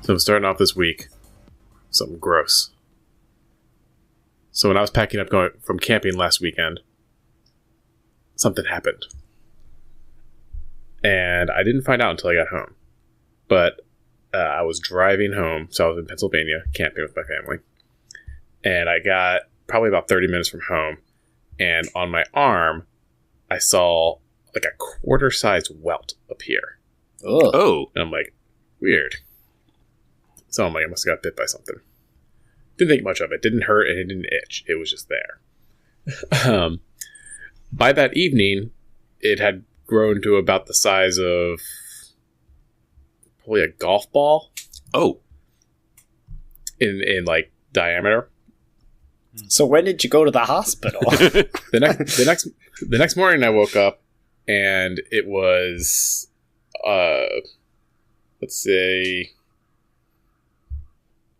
So I'm starting off this week. Something gross. So when I was packing up going from camping last weekend, something happened. And I didn't find out until I got home. But I was driving home, so I was in Pennsylvania, camping with my family. And I got probably about 30 minutes from home. And on my arm, I saw like a quarter-sized welt appear. Ugh. Oh. And I'm like, weird. So I'm like, I must have got bit by something. Didn't think much of it. Didn't hurt and it didn't itch. It was just there. By that evening, it had grown to about the size of probably a golf ball. Oh. In like diameter. So when did you go to the hospital? The next morning I woke up and it was let's say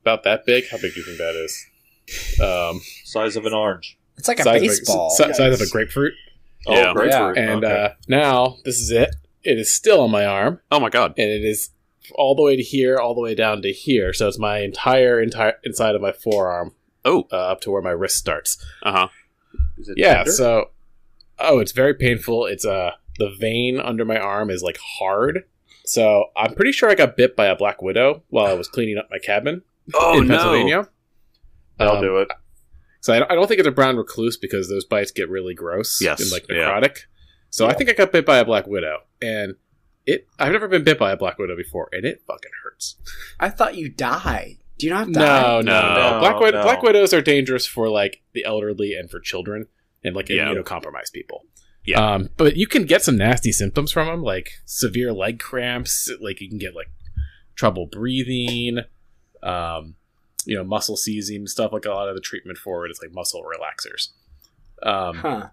about that big. How big do you think that is? Size of an orange. It's like a size baseball. Size of a grapefruit. Yeah. Oh, grapefruit. And Okay. now this is it. It is still on my arm, Oh my god. and it is all the way to here, all the way down to here. So it's my entire inside of my forearm, Oh. up to where my wrist starts. Uh-huh. Is it Yeah. tender? So, it's very painful. It's the vein under my arm is like hard. So I'm pretty sure I got bit by a black widow while I was cleaning up my cabin Oh in Pennsylvania. That'll do it. So I don't think it's a brown recluse because those bites get really gross Yes, and like yeah. necrotic. So I think I got bit by a black widow, and I've never been bit by a black widow before, and it fucking hurts. I thought you died. Do you not die? No. No, no. Black widows are dangerous for like the elderly and for children and like Yeah. immunocompromised people. Yeah. But you can get some nasty symptoms from them, like severe leg cramps. Like you can get like trouble breathing. Muscle seizing stuff. Like a lot of the treatment for it is like muscle relaxers. Huh.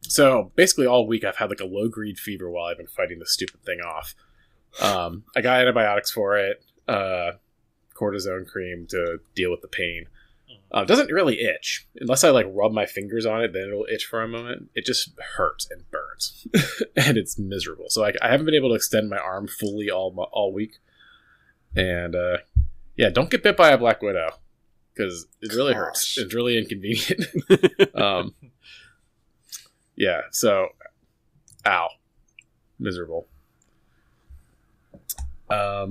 So basically all week I've had like a low-grade fever while I've been fighting this stupid thing off. I got antibiotics for it, cortisone cream to deal with the pain. It doesn't really itch. Unless I like rub my fingers on it, then it'll itch for a moment. It just hurts and burns. And it's miserable. So I haven't been able to extend my arm fully all week. And don't get bit by a black widow. Because it really hurts. It's really inconvenient. So, ow. Miserable. I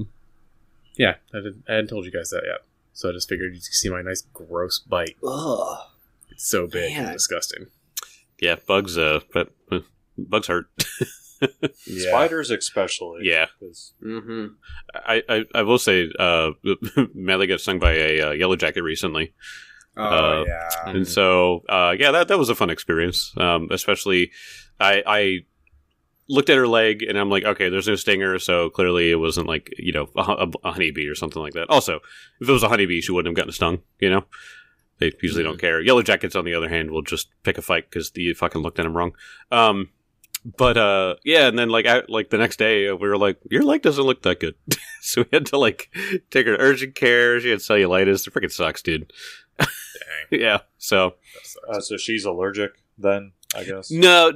hadn't told you guys that yet. So I just figured you'd see my nice gross bite. Ugh. It's so big Man. and disgusting. Yeah, bugs bugs hurt. Yeah. Spiders especially. Yeah. 'Cause Mm-hmm. I will say Melly got stung by a yellow jacket recently. Oh, yeah. And so that was a fun experience. Especially I looked at her leg and I'm like, okay, there's no stinger, so clearly it wasn't like, a honeybee or something like that. Also, if it was a honeybee, she wouldn't have gotten stung, They usually don't care. Yellow jackets, on the other hand, will just pick a fight because you fucking looked at them wrong. And then the next day we were like, your leg doesn't look that good. So we had to like take her to urgent care. She had cellulitis. It freaking sucks, dude. Dang. Yeah. So so she's allergic then, I guess. no,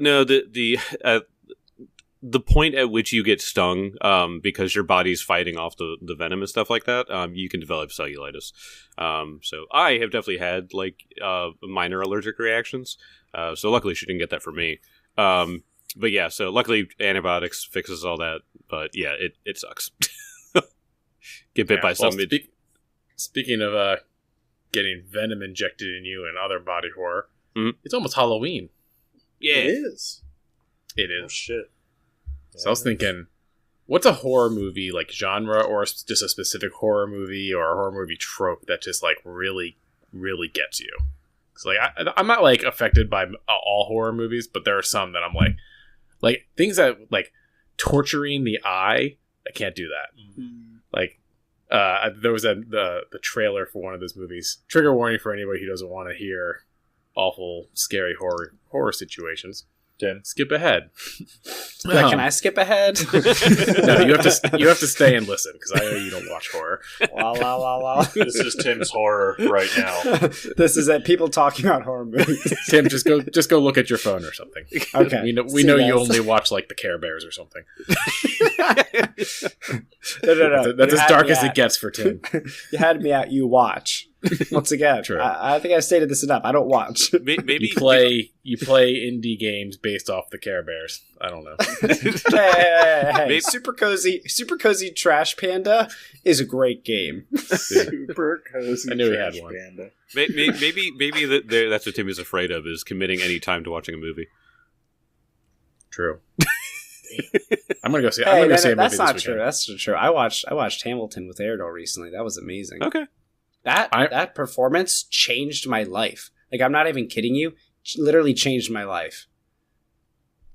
the point at which you get stung, because your body's fighting off the venom and stuff like that, you can develop cellulitis. So I have definitely had like minor allergic reactions. So luckily she didn't get that from me. But yeah, so luckily antibiotics fixes all that. But yeah, it sucks. Get bit by something. Speaking of getting venom injected in you and other body horror, It's almost Halloween. Yeah. It is. It Oh, is. shit. So I was thinking, what's a horror movie like genre, or just a specific horror movie or a horror movie trope that just like really, really gets you? Because like I'm not like affected by all horror movies, but there are some that I'm like things that like torturing the eye. I can't do that. Like there was the trailer for one of those movies. Trigger warning for anybody who doesn't want to hear awful, scary horror situations. Tim. Skip ahead. Can I skip ahead? No, you have to stay and listen because I know you don't watch horror. La la la la. This is Tim's horror right now. This is people talking about horror movies. Tim, just go look at your phone or something. Okay. We know you only watch like the Care Bears or something. No. That's as dark as it gets for Tim. You had me at you watch. Once again, True. I think I've stated this enough. I don't watch. Maybe You play indie games based off the Care Bears. I don't know. Hey. Maybe- Super Cozy Trash Panda is a great game. Super cozy. I knew he had trash one. panda. maybe that's what Tim is afraid of, is committing any time to watching a movie. True. I'm gonna go see. Hey, I'm gonna go see a movie that's this not weekend. true. That's not true. I watched Hamilton with Aerdal recently. That was amazing. Okay. That performance changed my life. Like, I'm not even kidding you. Literally changed my life.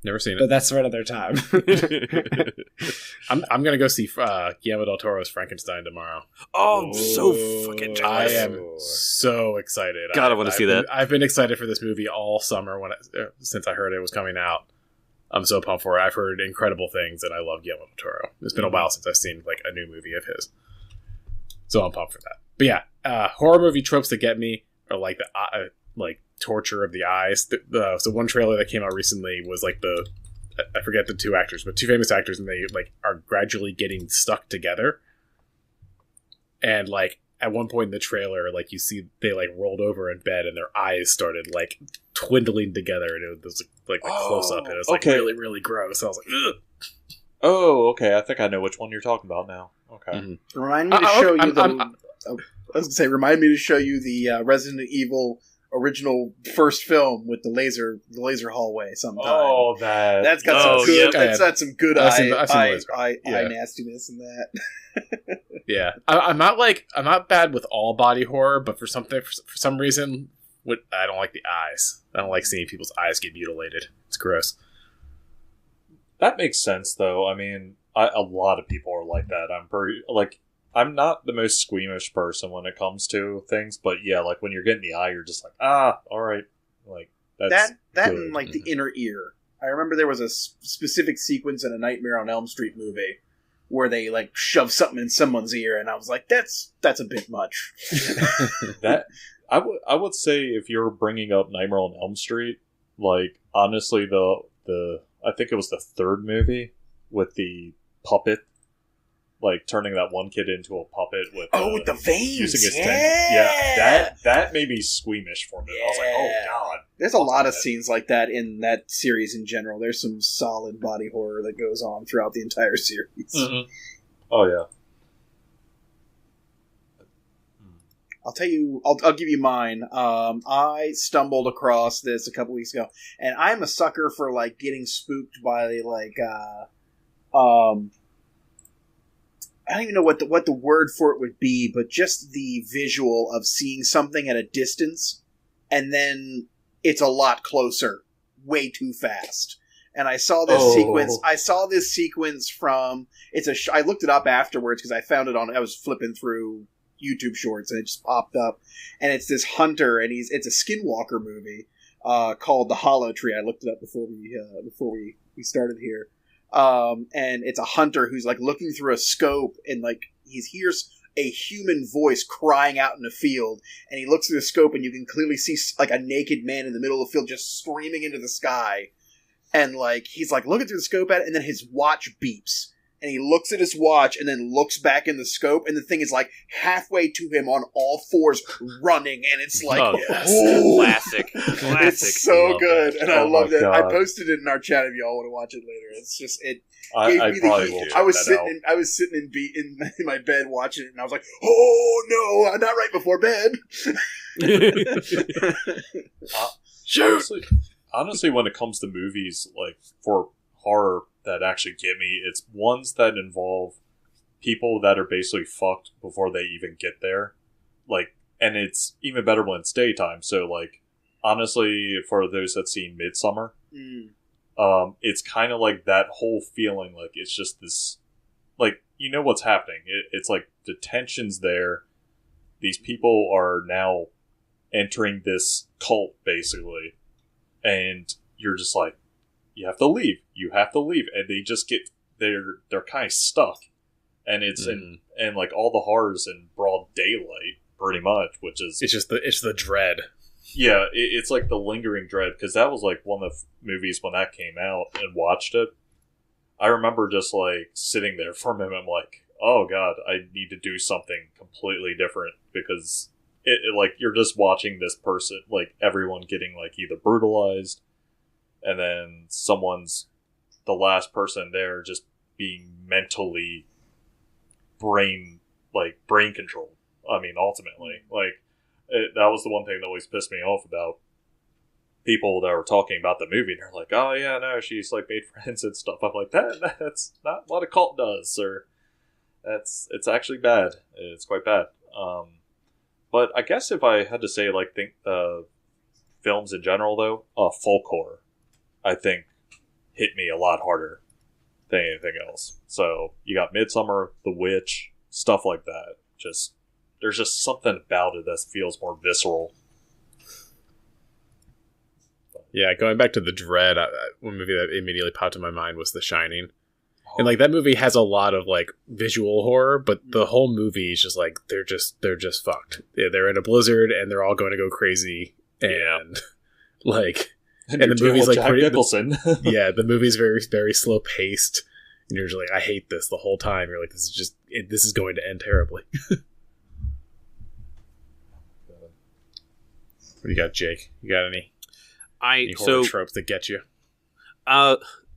Never seen But it. that's for another time. I'm gonna go see Guillermo del Toro's Frankenstein tomorrow. Oh, I'm so fucking I jealous. am so excited. God, I wanna see that. I've been excited for this movie all summer since I heard it was coming out. I'm so pumped for it. I've heard incredible things, and I love Guillermo del Toro. It's been a while since I've seen like a new movie of his, so I'm pumped for that. But yeah, horror movie tropes that get me are like the like torture of the eyes. So one trailer that came out recently was like I forget the two actors, but two famous actors, and they like are gradually getting stuck together. And like at one point in the trailer, like you see they like rolled over in bed and their eyes started like twindling together, and it was like a close up, and it was like okay. really, really gross. I was like, ugh. Oh, okay. I think I know which one you're talking about now. Okay. Mhm. Remind me to show you I'm- I was gonna say, remind me to show you the Resident Evil original first film with the laser hallway sometime. Oh, That's got Oh, some good. yep. That's got some good I've seen the eye laser. eye Yeah. nastiness in that. Yeah, I'm not bad with all body horror, but for some reason, I don't like the eyes. I don't like seeing people's eyes get mutilated. It's gross. That makes sense, though. I mean, a lot of people are like that. I'm not the most squeamish person when it comes to things, but yeah, like when you're getting the eye, you're just like, all right, like that's that good. and like the inner ear. I remember there was a specific sequence in a Nightmare on Elm Street movie where they like shove something in someone's ear, and I was like, that's a bit much. That I would say if you're bringing up Nightmare on Elm Street, like honestly, the I think it was the third movie with the puppet, like turning that one kid into a puppet with with the veins, using his yeah. that made me squeamish for a minute. I was like, oh Yeah. god. There's a lot of that? scenes like that in that series in general. There's some solid body horror that goes on throughout the entire series. Oh yeah. I'll tell you. I'll give you mine. I stumbled across this a couple weeks ago, and I'm a sucker for like getting spooked by like I don't even know what the word for it would be, but just the visual of seeing something at a distance, and then it's a lot closer, way too fast. And I saw this sequence. I saw this sequence from I looked it up afterwards because I found it I was flipping through YouTube Shorts and it just popped up, and it's this hunter, and it's a Skinwalker movie called The Hollow Tree. I looked it up before we started here. And it's a hunter who's like looking through a scope, and like he hears a human voice crying out in the field, and he looks through the scope, and you can clearly see like a naked man in the middle of the field just screaming into the sky, and like he's like looking through the scope at it, and then his watch beeps, and he looks at his watch and then looks back in the scope, and the thing is like halfway to him on all fours running, and it's like, Oh, yes. oh, Classic. it's so Love good, that. and I Oh love my it. I God. posted it in our chat if y'all want to watch it later. It's just it. I gave me the probably heat. will. I was check sitting. I was sitting in my bed watching it, and I was like, "Oh no, not right before bed." Shoot. Honestly, when it comes to movies, like for horror that actually get me, it's ones that involve people that are basically fucked before they even get there. Like, and it's even better when it's daytime. So, like, honestly, for those that seen Midsummer, it's kind of like that whole feeling. Like, it's just this, like, you know what's happening. It's like the tension's there. These people are now entering this cult, basically. And you're just like, you have to leave. You have to leave. And they just get, they're kind of stuck. And it's in like all the horrors in broad daylight, pretty much, which is... It's the dread. Yeah, it's like the lingering dread, because that was like one of the movies when that came out and watched it. I remember just like sitting there for a minute, I'm like, oh god, I need to do something completely different, because it like you're just watching this person, like everyone getting like either brutalized, and then the last person there just being mentally brain controlled. I mean, ultimately, like, that was the one thing that always pissed me off about people that were talking about the movie. And they're like, oh yeah, no, she's like made friends and stuff. I'm like, that's not what a cult does, sir. It's actually bad. It's quite bad. But I guess if I had to say, like, think films in general, though, folk horror, I think, hit me a lot harder than anything else. So you got Midsummer, The Witch, stuff like that. There's just something about it that feels more visceral. Yeah, going back to the dread, one movie that immediately popped in my mind was The Shining. And like that movie has a lot of like visual horror, but the whole movie is just like they're just fucked. They're in a blizzard and they're all going to go crazy, and like and the movie's like Jack Nicholson. The movie's very, very slow paced, and you're just like, I hate this the whole time. You're like, this is going to end terribly. What do you got, Jake? You got any horror tropes that get you?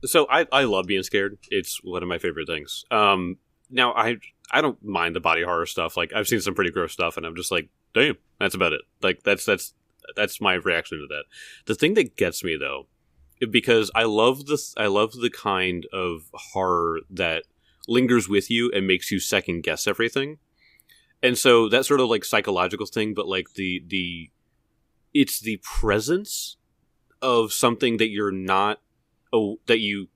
So I love being scared. It's one of my favorite things. Now I don't mind the body horror stuff. Like, I've seen some pretty gross stuff, and I'm just like, damn, that's about it. Like, that's my reaction to that. The thing that gets me, though, because I love the kind of horror that lingers with you and makes you second guess everything. And so that sort of like psychological thing, but like it's the presence of something that you're not, that you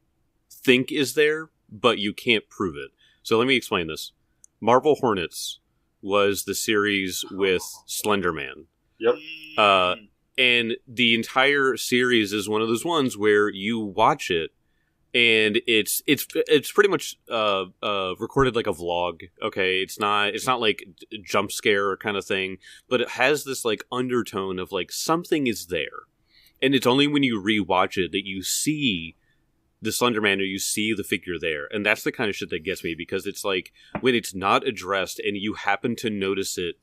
think is there, but you can't prove it. So let me explain this. Marvel Hornets was the series with Slender Man. Yep. And the entire series is one of those ones where you watch it, and it's pretty much recorded like a vlog. Okay, it's not like a jump scare kind of thing, but it has this like undertone of like something is there, and it's only when you rewatch it that you see the Slender Man or you see the figure there, and that's the kind of shit that gets me, because it's like when it's not addressed and you happen to notice it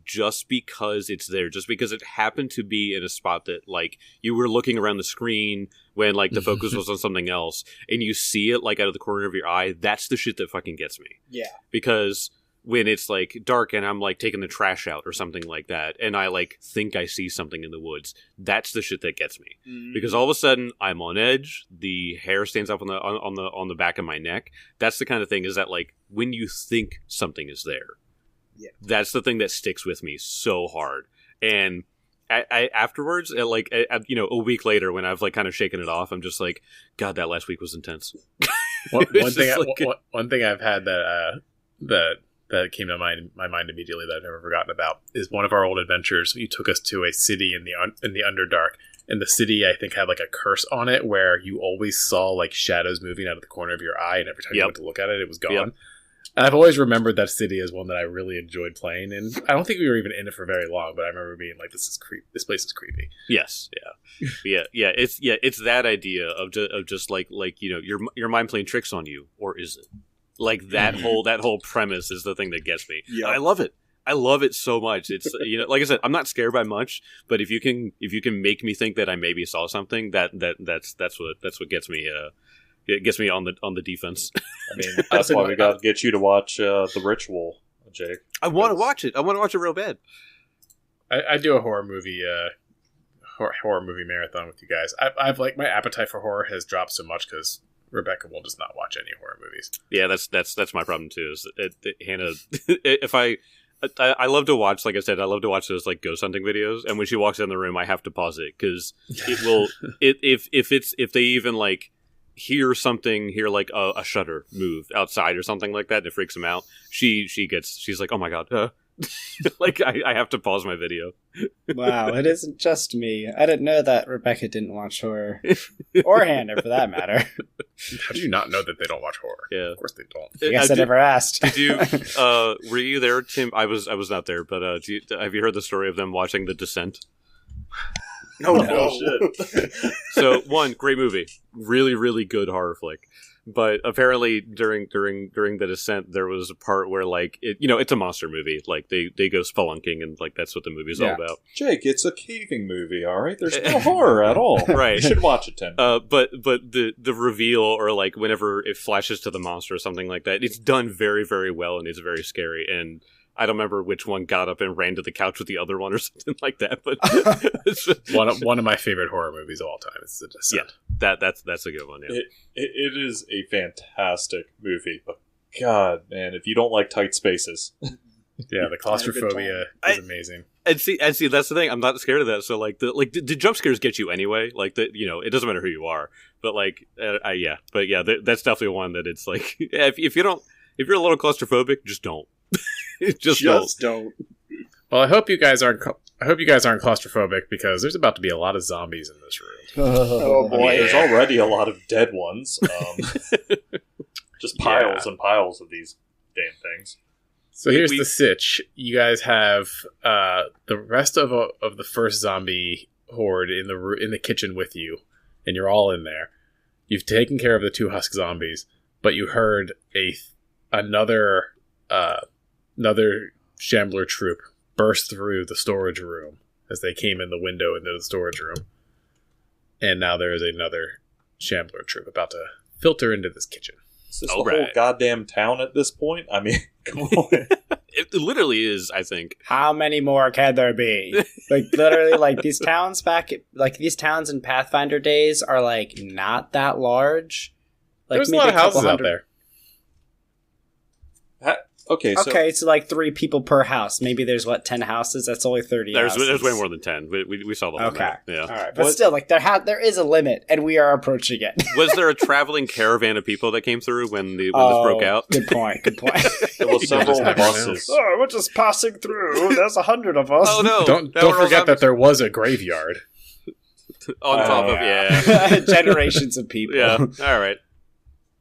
just because it's there, just because it happened to be in a spot that like you were looking around the screen when like the focus was on something else, and you see it like out of the corner of your eye. That's the shit that fucking gets me. Yeah. Because when it's like dark and I'm like taking the trash out or something like that, and I like think I see something in the woods, that's the shit that gets me. Because all of a sudden I'm on edge, the hair stands up on the back of my neck. That's the kind of thing, is that like when you think something is there. Yeah. That's the thing that sticks with me so hard. And I afterwards, like, a week later, when I've like kind of shaken it off, I'm just like, God, that last week was intense. One thing I've had that came to my mind immediately that I've never forgotten about is one of our old adventures. You took us to a city in the Underdark, and the city, I think, had like a curse on it where you always saw like shadows moving out of the corner of your eye, and every time you went to look at it, it was gone. Yep. And I've always remembered that city as one that I really enjoyed playing in. I don't think we were even in it for very long, but I remember being like, "This place is creepy." Yes, yeah. It's that idea of just like your mind playing tricks on you, or is it? Like that whole premise is the thing that gets me. Yeah. I love it. I love it so much. It's like I said, I'm not scared by much, but if you can make me think that I maybe saw something, that's what gets me. It gets me on the defense. I mean, that's why we got to get you to watch The Ritual, Jake. I want to watch it. I want to watch it real bad. I do a horror movie marathon with you guys. I've like, my appetite for horror has dropped so much because Rebecca will just not watch any horror movies. Yeah, that's my problem too. Is Hannah? If I love to watch, like I said, I love to watch those like ghost hunting videos, and when she walks in the room, I have to pause it because it will. If they even like hear like a shutter move outside or something like that, and it freaks them out. She's like, oh my god, Like I have to pause my video. Wow, it isn't just me. I didn't know that Rebecca didn't watch horror. Or Hannah, for that matter. How do you not know that they don't watch horror? Yeah. Of course they don't. I guess I never asked. Did you? Were you there, Tim? I was not there, but have you heard the story of them watching The Descent? No. Shit. So one great movie, really really good horror flick. But apparently during The Descent, there was a part where like it's a monster movie. Like they go spelunking and like that's what the movie's all about. Jake, it's a caving movie, all right? There's no horror at all. Right. You should watch it, Tim. But the reveal or like whenever it flashes to the monster or something like that, it's done very very well and it's very scary. And I don't remember which one got up and ran to the couch with the other one or something like that. But one of my favorite horror movies of all time is The Descent. Yeah, that's a good one. Yeah. It is a fantastic movie, but God, man, if you don't like tight spaces, Yeah, the claustrophobia is amazing. And see, that's the thing. I'm not scared of that. So like the jump scares get you anyway. Like it doesn't matter who you are. But like, that's definitely one that it's like if you're a little claustrophobic, just don't. just don't. Well, I hope you guys aren't claustrophobic because there's about to be a lot of zombies in this room. Oh I mean, boy. there's already a lot of dead ones. Just piles and piles of these damn things. So here's the sitch. You guys have the rest of the first zombie horde in the kitchen with you, and you're all in there. You've taken care of the 2 husk zombies, but you heard another Shambler troop burst through the storage room as they came in the window into the storage room. And now there is another Shambler troop about to filter into this kitchen. Is this the whole goddamn town at this point? I mean, come on. It literally is, I think. How many more can there be? Like literally, like these towns in Pathfinder days are like not that large. Like There's a lot of houses out there. Okay, so like 3 people per house. Maybe there's 10 houses. That's only 30 houses. There's way more than 10. We saw the limit. Okay, Yeah. All right, but still, like there is a limit, and we are approaching it. Was there a traveling caravan of people that came through when this broke out? Good point. there was several buses. Oh, we're just passing through. There's 100 of us. Oh no! Don't forget that there was a graveyard. On top of generations of people. Yeah. All right.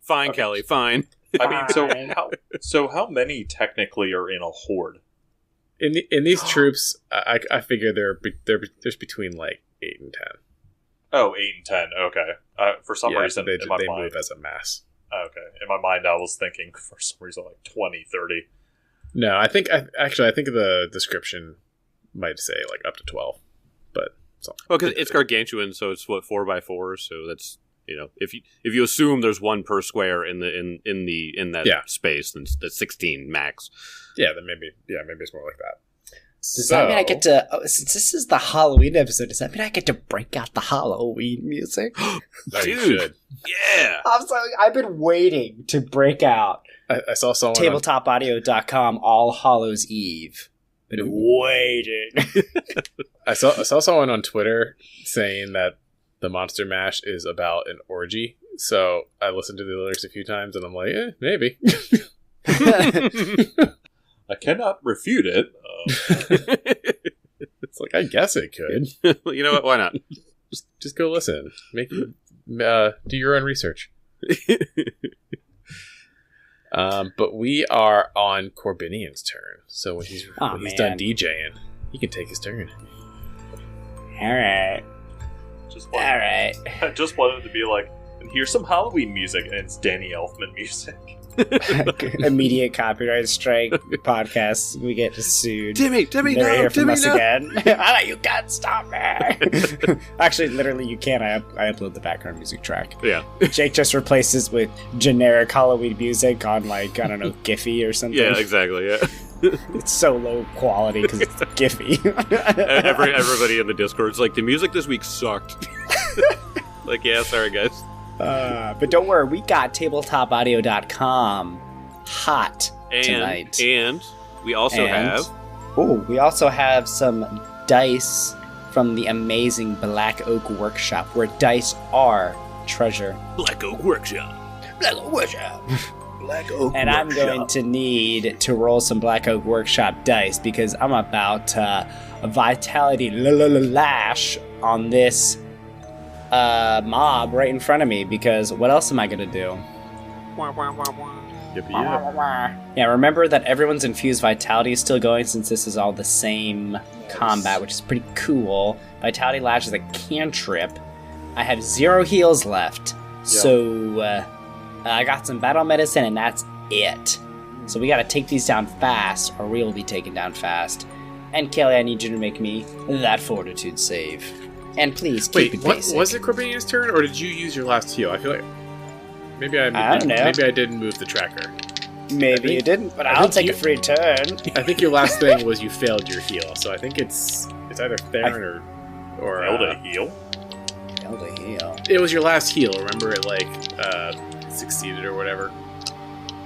Fine, Kelly. Fine. I mean, so how many technically are in a horde? In these troops, I figure there's between like 8 and 10. Oh, 8 and 10. Okay. For some reason, they in my mind, move as a mass. Okay. In my mind, I was thinking for some reason like 20, 30. No, I think the description might say like up to 12, but well, because it's gargantuan, so it's 4x4, so that's if you assume there's one per square in that space, then that's 16 max. Yeah, then maybe it's more like that. Does that mean I get to? Since this is the Halloween episode, does that mean I get to break out the Halloween music? Dude, yeah. I've been waiting to break out. I saw someone tabletopaudio.com All Hallows Eve. Been waiting. I saw someone on Twitter saying that the Monster Mash is about an orgy. So I listened to the lyrics a few times, and I'm like, maybe. I cannot refute it. It's like, I guess it could. You know what? Why not? Just go listen. Do your own research. But we are on Corbinian's turn. So when he's done DJing, he can take his turn. All right. I just wanted to be like, and here's some Halloween music, and it's Danny Elfman music. Immediate copyright strike podcast. We get sued. Timmy, Never hear from us no. again. You can't stop me. Actually, literally, you can. I upload the background music track. Yeah. Jake just replaces with generic Halloween music on like, I don't know, Giphy or something. Yeah, exactly. Yeah. It's so low quality because it's Giphy. Everybody in the Discord's like, the music this week sucked. Like, yeah, sorry guys. But don't worry, we got tabletopaudio.com hot tonight. And we also have some dice from the amazing Black Oak Workshop, where dice are treasure. Black Oak Workshop. Black Oak And I'm going Workshop. to need to roll some Black Oak Workshop dice because I'm about to Vitality Lash on this mob right in front of me, because what else am I going to do? Yeah, remember that everyone's infused vitality is still going since this is all the same combat, which is pretty cool. Vitality Lash is a cantrip. I have 0 heals left, so I got some battle medicine, and that's it. So we gotta take these down fast, or we will be taken down fast. And Kelly, I need you to make me that fortitude save. And please keep Wait, it basic. was it Corbinian's turn, or did you use your last heal? I feel like maybe I don't know. Maybe I didn't move the tracker. Maybe you didn't, but I'll think take you- a free turn. I think your last thing was you failed your heal, so I think it's either Theron or Failed a heal? Failed a heal. it was your last heal. Remember it succeeded or whatever.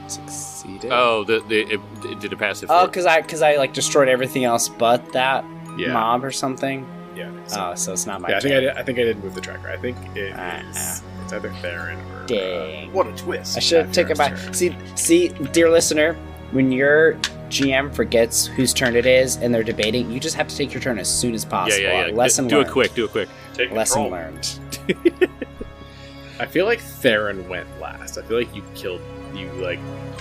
Succeeded. Oh, it did a passive. Oh, for- because I like destroyed everything else but that Yeah, mob or something. yeah. Oh, so it's not my Yeah, I turn. think I did move the tracker. I think it Ah, is. It's either Theron or Dang. What a twist. I should have taken my see, dear listener, when your GM forgets whose turn it is and they're debating, you just have to take your turn as soon as possible. yeah. Lesson Do learned. it quick. Do it quick. Take Lesson control. learned. I feel like Theron went last. I feel like you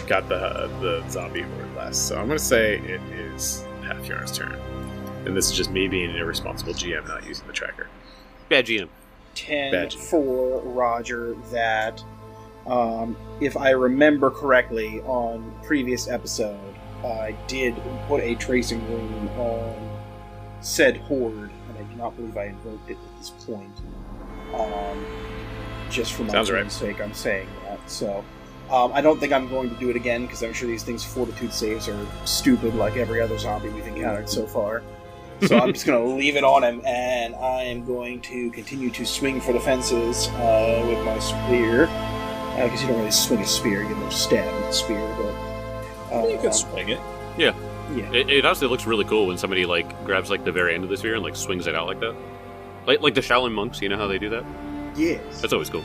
got the zombie horde last. So I'm gonna say it is Halfyarn's turn. And this is just me being an irresponsible GM not using the tracker. Bad GM. 10 Badge. for Roger that, if I remember correctly, on previous episode, I did put a tracing rune on said horde, and I do not believe I invoked it at this point. Just for my Sounds right. team's sake, I'm saying that. So, I don't think I'm going to do it again, because I'm sure these things' fortitude saves are stupid like every other zombie we've encountered so far. So I'm just going to leave it on him, and I am going to continue to swing for the fences with my spear. Because you don't really swing a spear, you get more stab with a spear, but... You can swing it. yeah. It honestly looks really cool when somebody grabs the very end of the sphere and swings it out like that. Like the Shaolin monks, you know how they do that? Yes. That's always cool.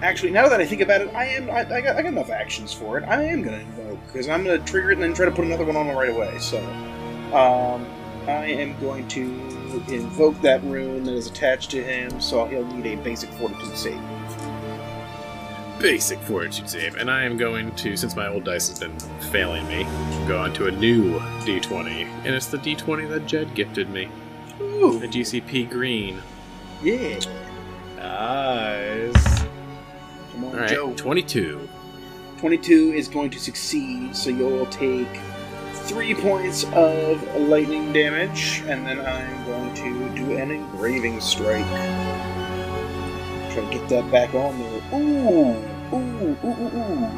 Actually, now that I think about it, I got enough actions for it. I am going to invoke, because I'm going to trigger it and then try to put another one on right away. So, I am going to invoke that rune that is attached to him, so he'll need a basic fortitude save. Basic fortitude save. And I am going to, since my old dice has been failing me, go on to a new D20. And it's the D20 that Jed gifted me. Ooh, The GCP green. yeah. Nice. Come on, Alright, Joe. 22. 22 is going to succeed, so you'll take 3 points of lightning damage, and then I'm going to do an engraving strike. Try to get that back on there. Ooh.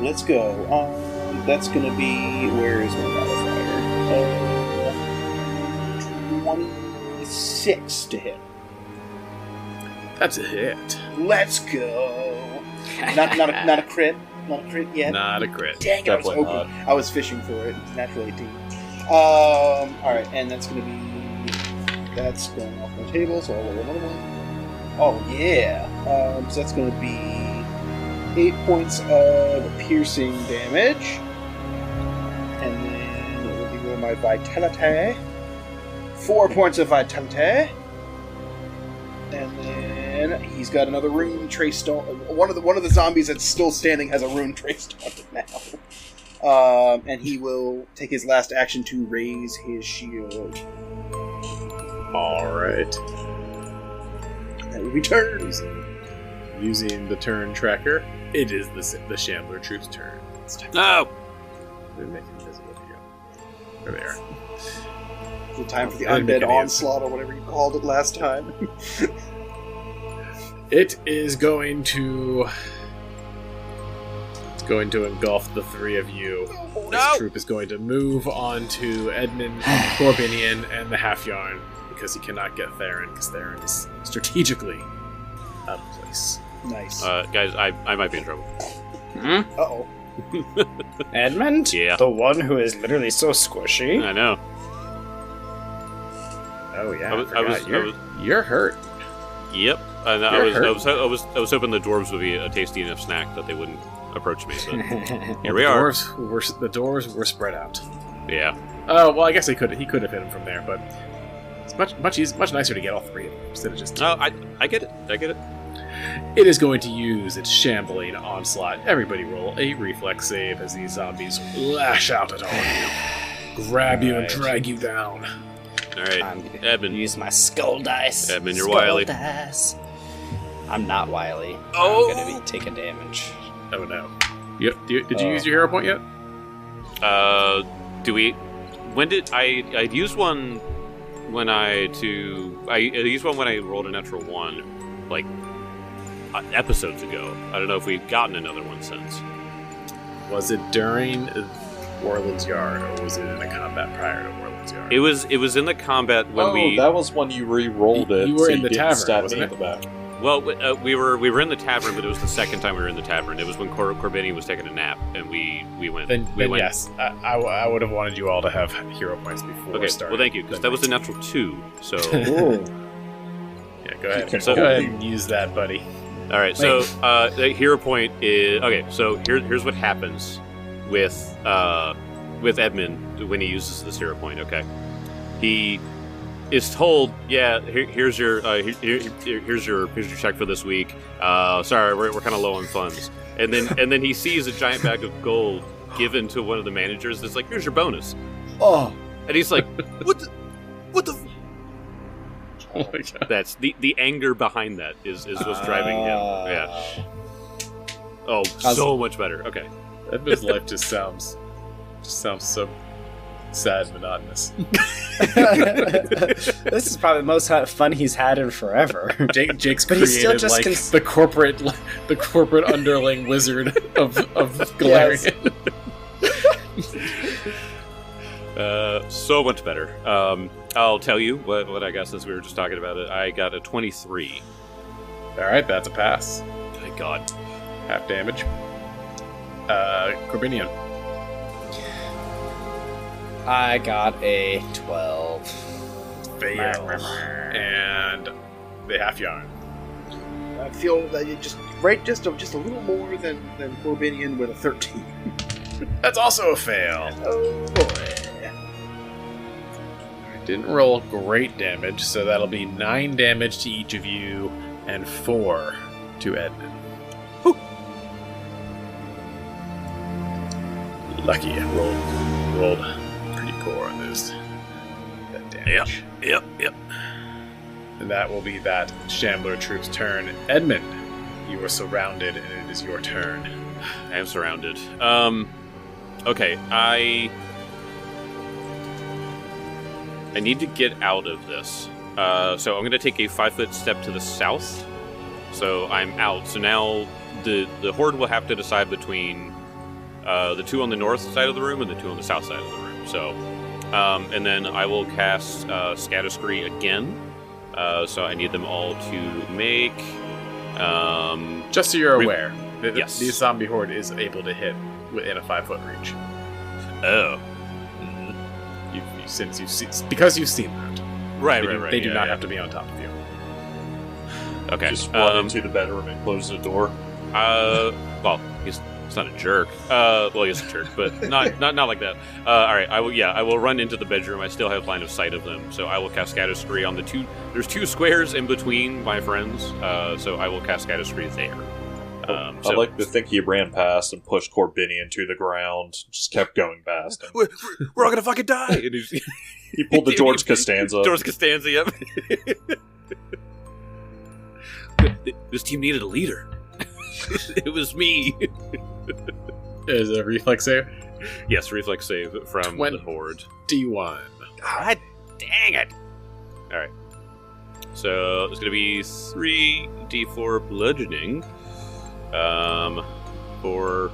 Let's go. That's gonna be, where is my modifier? 26 to hit. That's a hit. Let's go. Not a crit. Not a crit yet. Not a crit. Dang it, I was Definitely hoping. I was fishing for it. It's natural 18. Alright, and that's going to be... That's going off my table, so I'll roll another one. Oh, yeah. So that's going to be 8 points of piercing damage. And then it will be roll my vitality. 4 points of vitality. And then he's got another rune traced on. One of the zombies that's still standing has a rune traced on it now. And he will take his last action to raise his shield. Alright. That will be turn. Using the turn tracker, it is the Shambler Troop's turn. It's time No! They make it invisible here. There they are. for the I didn't make undead any onslaught or whatever you called it last time. It is going to... It's going to engulf the three of you. This No! troop is going to move on to Edmund, Corbinian, and the Half-Yarn, because he cannot get Theron, because Theron is strategically out of place. Nice. Guys, I might be in trouble. Uh-oh. Edmund? Yeah. The one who is literally so squishy? I know. Oh yeah, I was- you're hurt. Yep. And You're I hurt. was hoping the dwarves would be a tasty enough snack that they wouldn't approach me. But here Well, we are. The doors were spread out. Yeah. Oh, well, I guess he could have hit him from there, but it's much nicer to get all three of them instead of just two. No, I get it. I get it. It is going to use its shambling onslaught. Everybody roll a reflex save as these zombies lash out at all of you, grab you and drag you down. All right, I'm gonna Edmund. use my skull dice. Edmund, you're skull wily. Dice. I'm not wily. Oh. I'm gonna be taking damage. Oh no! Did you use your hero point yet? Do we? When did I used one when I used one when I rolled a natural one, like episodes ago. I don't know if we've gotten another one since. Was it during Warland's Yard, or was it in a combat prior to Warland's Yard? It was in the combat when that was when you re-rolled it. You were so in the didn't tavern, stab wasn't me it? in the back. Well, we were in the tavern, but it was the second time we were in the tavern. It was when Corbini was taking a nap, and we went. Then went. yes, I would have wanted you all to have hero points before Okay, starting. well, thank you, because that was a natural 2. So, Ooh. Yeah, go ahead. can So go only- ahead and use that, buddy. all right. So, the hero point is okay. So here's what happens with Edmund when he uses this hero point. Okay, he is told, yeah, here's your check for this week. Sorry, we're kind of low on funds. And then he sees a giant bag of gold given to one of the managers. It's like, here's your bonus. Oh, And he's like, what the. Oh my god. That's the anger behind that is what's driving him. Yeah. Oh, so much better. Okay. Edmund's life just sounds so sad and monotonous. This is probably the most fun he's had in forever. Jake's But created he's still just the corporate underling wizard of Galarian. So much better. I'll tell you what I got since we were just talking about it. I got a 23. All right, that's a pass. Thank God. Half damage. Corbinian. I got a 12. Fail. And the half yarn. I feel that you just a little more than Corbinian with a 13. That's also a fail. Oh boy. Didn't roll great damage, so that'll be 9 damage to each of you and 4 to Edmund. Whew. Lucky, rolled pretty poor on those. That damage. Yep. And that will be that Shambler troop's turn. Edmund, you are surrounded, and it is your turn. I am surrounded. Okay, I need to get out of this. So I'm going to take a 5-foot step to the south. So I'm out. So now the horde will have to decide between the 2 on the north side of the room and the 2 on the south side of the room. So, and then I will cast Scatter Scree again. So I need them all to make. Just so you're aware, Yes. the zombie horde is able to hit within a 5-foot reach. Oh. Because you've seen that. Right. They do Yeah, not yeah. have to be on top of you. Okay. Just run into the bedroom and close the door. Well, he's not a jerk. Well, he's a jerk, but not like that. All right, I will run into the bedroom. I still have line of sight of them, so I will cast Scatter Scree on the 2. There's 2 squares in between my friends, so I will cast Scatter Scree there. I like to think he ran past and pushed Corbinian to the ground. Just kept going past him. We're all gonna fucking die. And He pulled the George Costanza. George Costanza, yep. This team needed a leader. It was me. Is it a reflex save? Yes, reflex save from the horde. D1. God dang it! Alright. So it's gonna be 3d4 bludgeoning. For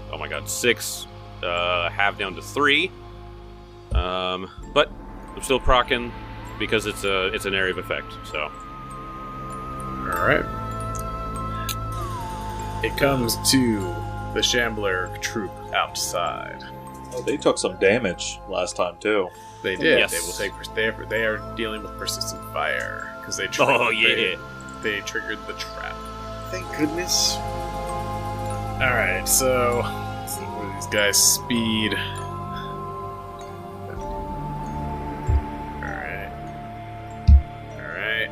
6. Half down to 3. But I'm still proccing because it's an area of effect, so. Alright. It comes to the Shambler troop outside. Oh, they took some damage last time too. They did. Yes. They will take. They are dealing with persistent fire because they. Oh, yeah. They triggered the trap. Thank goodness. Alright, so let's see what are these guys' speed. Alright. Alright.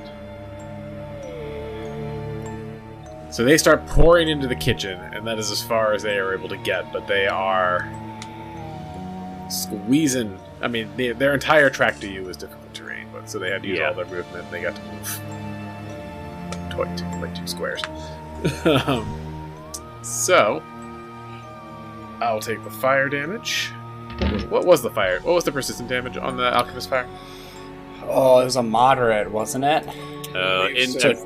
So they start pouring into the kitchen, and that is as far as they are able to get, but they are squeezing. I mean, their entire track to you is difficult terrain, but so they had to use all their movement, and they got to move like 2 squares. So, I'll take the fire damage. What was the fire? What was the persistent damage on the alchemist fire? Oh, it was a moderate, wasn't it? So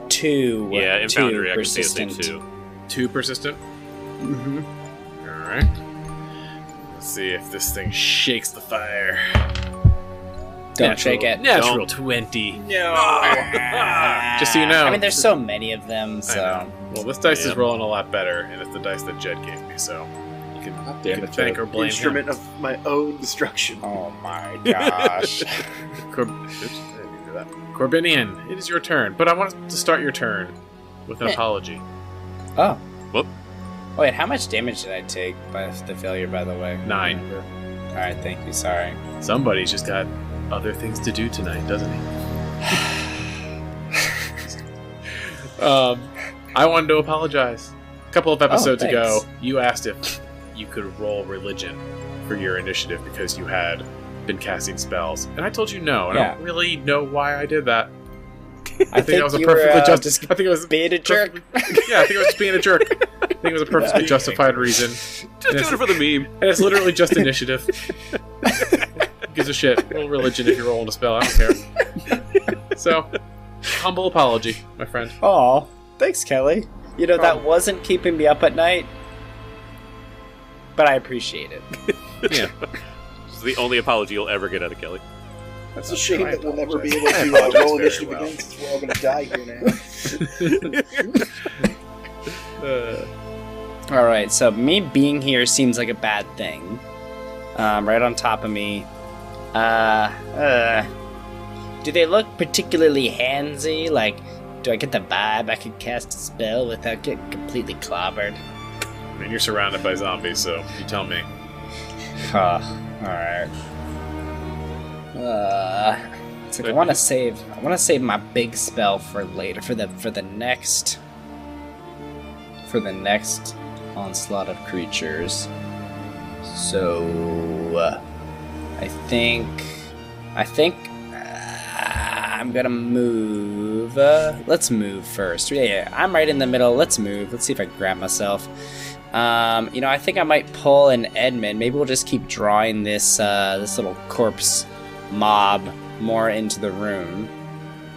2. Yeah, in 2 Foundry I can save persistent. it 2. 2 persistent? Mm-hmm. Alright. Let's see if this thing shakes the fire. Don't shake it. Natural 20. No. Just so you know. I mean, there's so many of them, I so... know. Well, this dice is Yeah. rolling a lot better, and it's the dice that Jed gave me, so you can, God you damn can it, thank Jed. or blame Instrument him. of my own destruction. Oh my gosh. Oops, I didn't mean to do that. Corbinian, it is your turn, but I want to start your turn with an Eh. apology. Oh. Whoop. Wait, how much damage did I take by the failure, by the way? 9. Alright, thank you, sorry. Somebody's just got other things to do tonight, doesn't he? I wanted to apologize. A couple of episodes ago, thanks. you asked if you could roll religion for your initiative because you had been casting spells, and I told you no. And I Yeah. don't really know why I did that. I think I was a you perfectly were, just. just I think it was being a jerk. Yeah, I think I was just being a jerk. I think it was a perfectly justified reason, Just doing it for the meme. and it's literally just initiative. Who gives a shit? Roll religion if you're rolling a spell. I don't care. So, humble apology, my friend. Aw, thanks, Kelly. You know, that wasn't keeping me up at night, but I appreciate it. Yeah. This is the only apology you'll ever get out of Kelly. It's a shame I that we'll never be apologize. able to I apologize roll very initiative well. again because we're all going to die here now. Alright, so me being here seems like a bad thing. Right on top of me. Do they look particularly handsy? Like, do I get the vibe I could cast a spell without getting completely clobbered? I mean, you're surrounded by zombies, so you tell me. Alright. It's like I want to save my big spell for later, for the next onslaught of creatures. So I think I'm gonna move. Let's move first. Yeah, I'm right in the middle. Let's move. Let's see if I can grab myself. I think I might pull an Edmund. Maybe we'll just keep drawing this little corpse mob more into the room.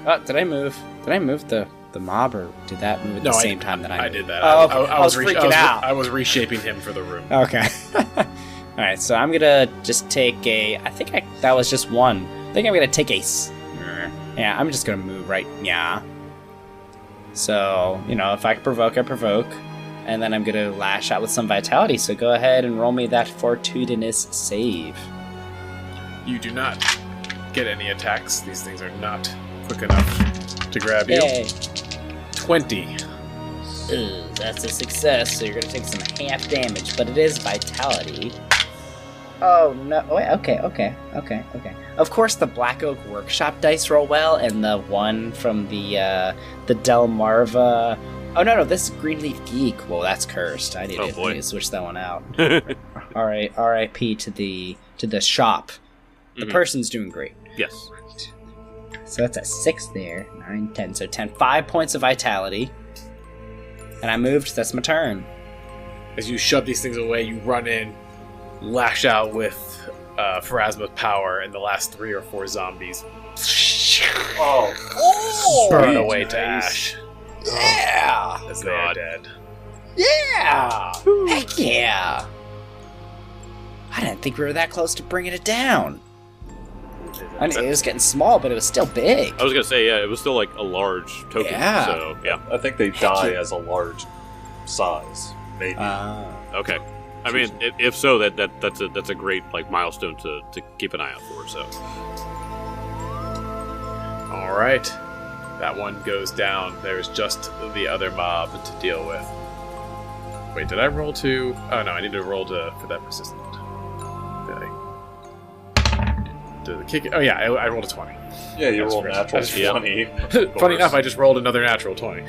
Oh, did I move? Did I move the mob, or did that move at the same time that I I moved? did that. Oh, okay. I was freaking out. I was reshaping him for the room. Okay. Alright, so I'm gonna just take that was just one. I think I'm gonna take yeah, I'm just gonna move right, yeah. So, if I can provoke, I provoke. And then I'm gonna lash out with some vitality, so go ahead and roll me that fortuitous save. You do not get any attacks. These things are not quick enough to grab you. Yay. 20. Ooh, that's a success, so you're gonna take some half damage, but it is vitality. Oh no! Wait, okay. Of course, the Black Oak Workshop dice roll well, and the one from the Delmarva. Oh no, this is Greenleaf Geek. Well, that's cursed. I need to switch that one out. All right, R.I.P. to the shop. The person's doing great. Yes. So that's a 6 there. 9, 10. So 10. 5 points of vitality. And I moved. That's my turn. As you shove these things away, you run in, lash out with Pharasma's power, and the last 3 or 4 zombies burn away to ash Yeah! as they are dead. Yeah! Heck yeah! I didn't think we were that close to bringing it down. I mean, it was getting small, but it was still big. I was gonna say, yeah, it was still like a large token. Yeah. So yeah. I think they die as a large size, maybe. Okay. I mean, if so, that's a great like milestone to keep an eye out for. So. All right, that one goes down. There's just the other mob to deal with. Wait, did I roll to... Oh, no, I need to roll for that persistent. Did the kick... Oh, yeah, I rolled a 20. Yeah, you That's rolled right. natural That's- 20. Funny enough, I just rolled another natural 20.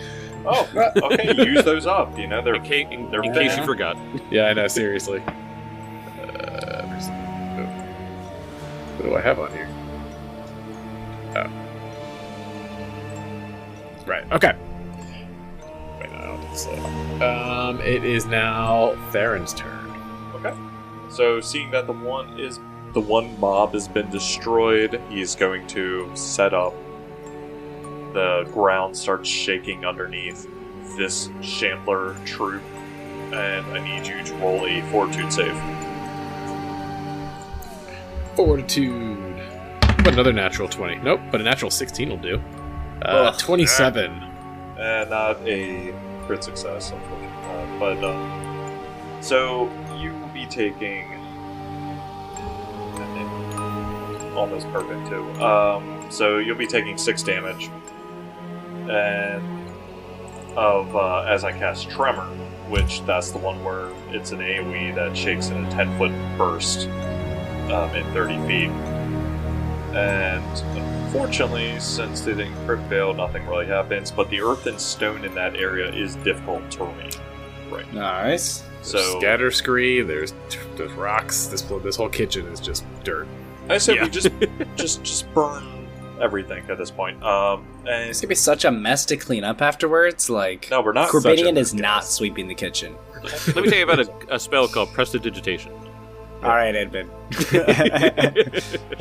Oh, okay, use those up. You know, they're In case you forgot. Yeah, I know, seriously. What do I have on here? Oh. Right, okay. Wait, no, I don't think so. It is now Theron's turn. Okay. So, seeing that the one mob has been destroyed, he's going to set up. The ground starts shaking underneath this Shambler troop, and I need you to roll a Fortitude save. Fortitude. But another natural 20. Nope, but a natural 16 will do. 27. And not a crit success, unfortunately. So you will be taking almost perfect too. So you'll be taking 6 damage, and as I cast Tremor, which that's the one where it's an AoE that shakes in a 10-foot burst in 30 feet. And unfortunately, since they didn't crit fail, nothing really happens. But the earth and stone in that area is difficult terrain. Right. Nice. So scatter scree. There's rocks. This whole kitchen is just dirt. I said Yeah. we just burn everything at this point. And It's gonna be such a mess to clean up afterwards. Like, no, we're not. Corbinian is such a not guess. sweeping the kitchen. Let me tell you about a spell called Prestidigitation. All right, Edmund.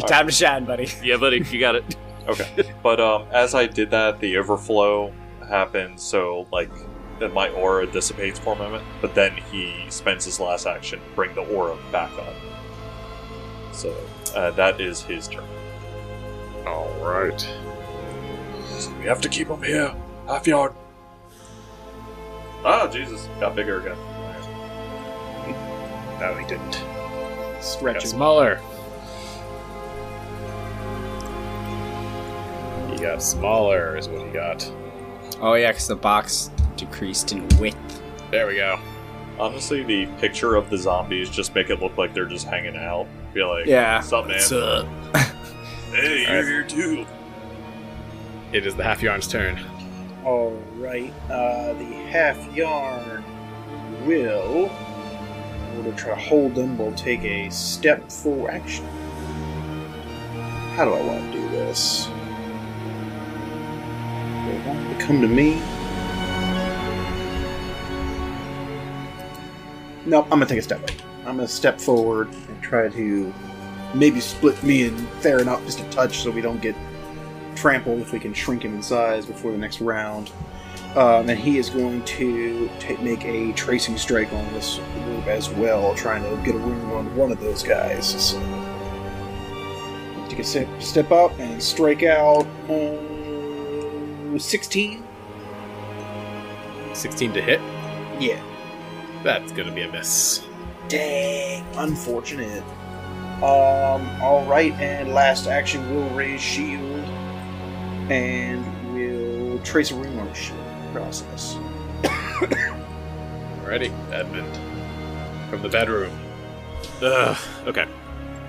Time to shine, buddy. Yeah, buddy, you got it. Okay, but as I did that, the overflow happened. So like, that my aura dissipates for a moment, but then he spends his last action to bring the aura back up. So that is his turn. All right. So we have to keep him here. Half yard. Oh Jesus! Got bigger again. No, he didn't. Got Stretching. smaller. He got smaller, is what he got. Oh yeah, because the box decreased in width. There we go. Honestly, the picture of the zombies just make it look like they're just hanging out. Be like, Yeah. what's up, man? What's up? Hey, you're here too. It is the half yarn's turn. All right. The half yarn will, in order to try to hold them, will take a step forward. Action. How do I want to do this? They want to come to me. Nope, I'm gonna take a step back. I'm gonna step forward and try to maybe split me and Theron up just a touch so we don't get trampled, if we can shrink him in size before the next round. And he is going to make a tracing strike on this group as well, trying to get a ring on one of those guys. So, take a step up and strike out 16. 16 to hit. Yeah. That's gonna be a miss. Dang, unfortunate. Alright, and last action will raise shield and will trace a rune on the shield process. Alrighty, Edmund. From the bedroom. Okay.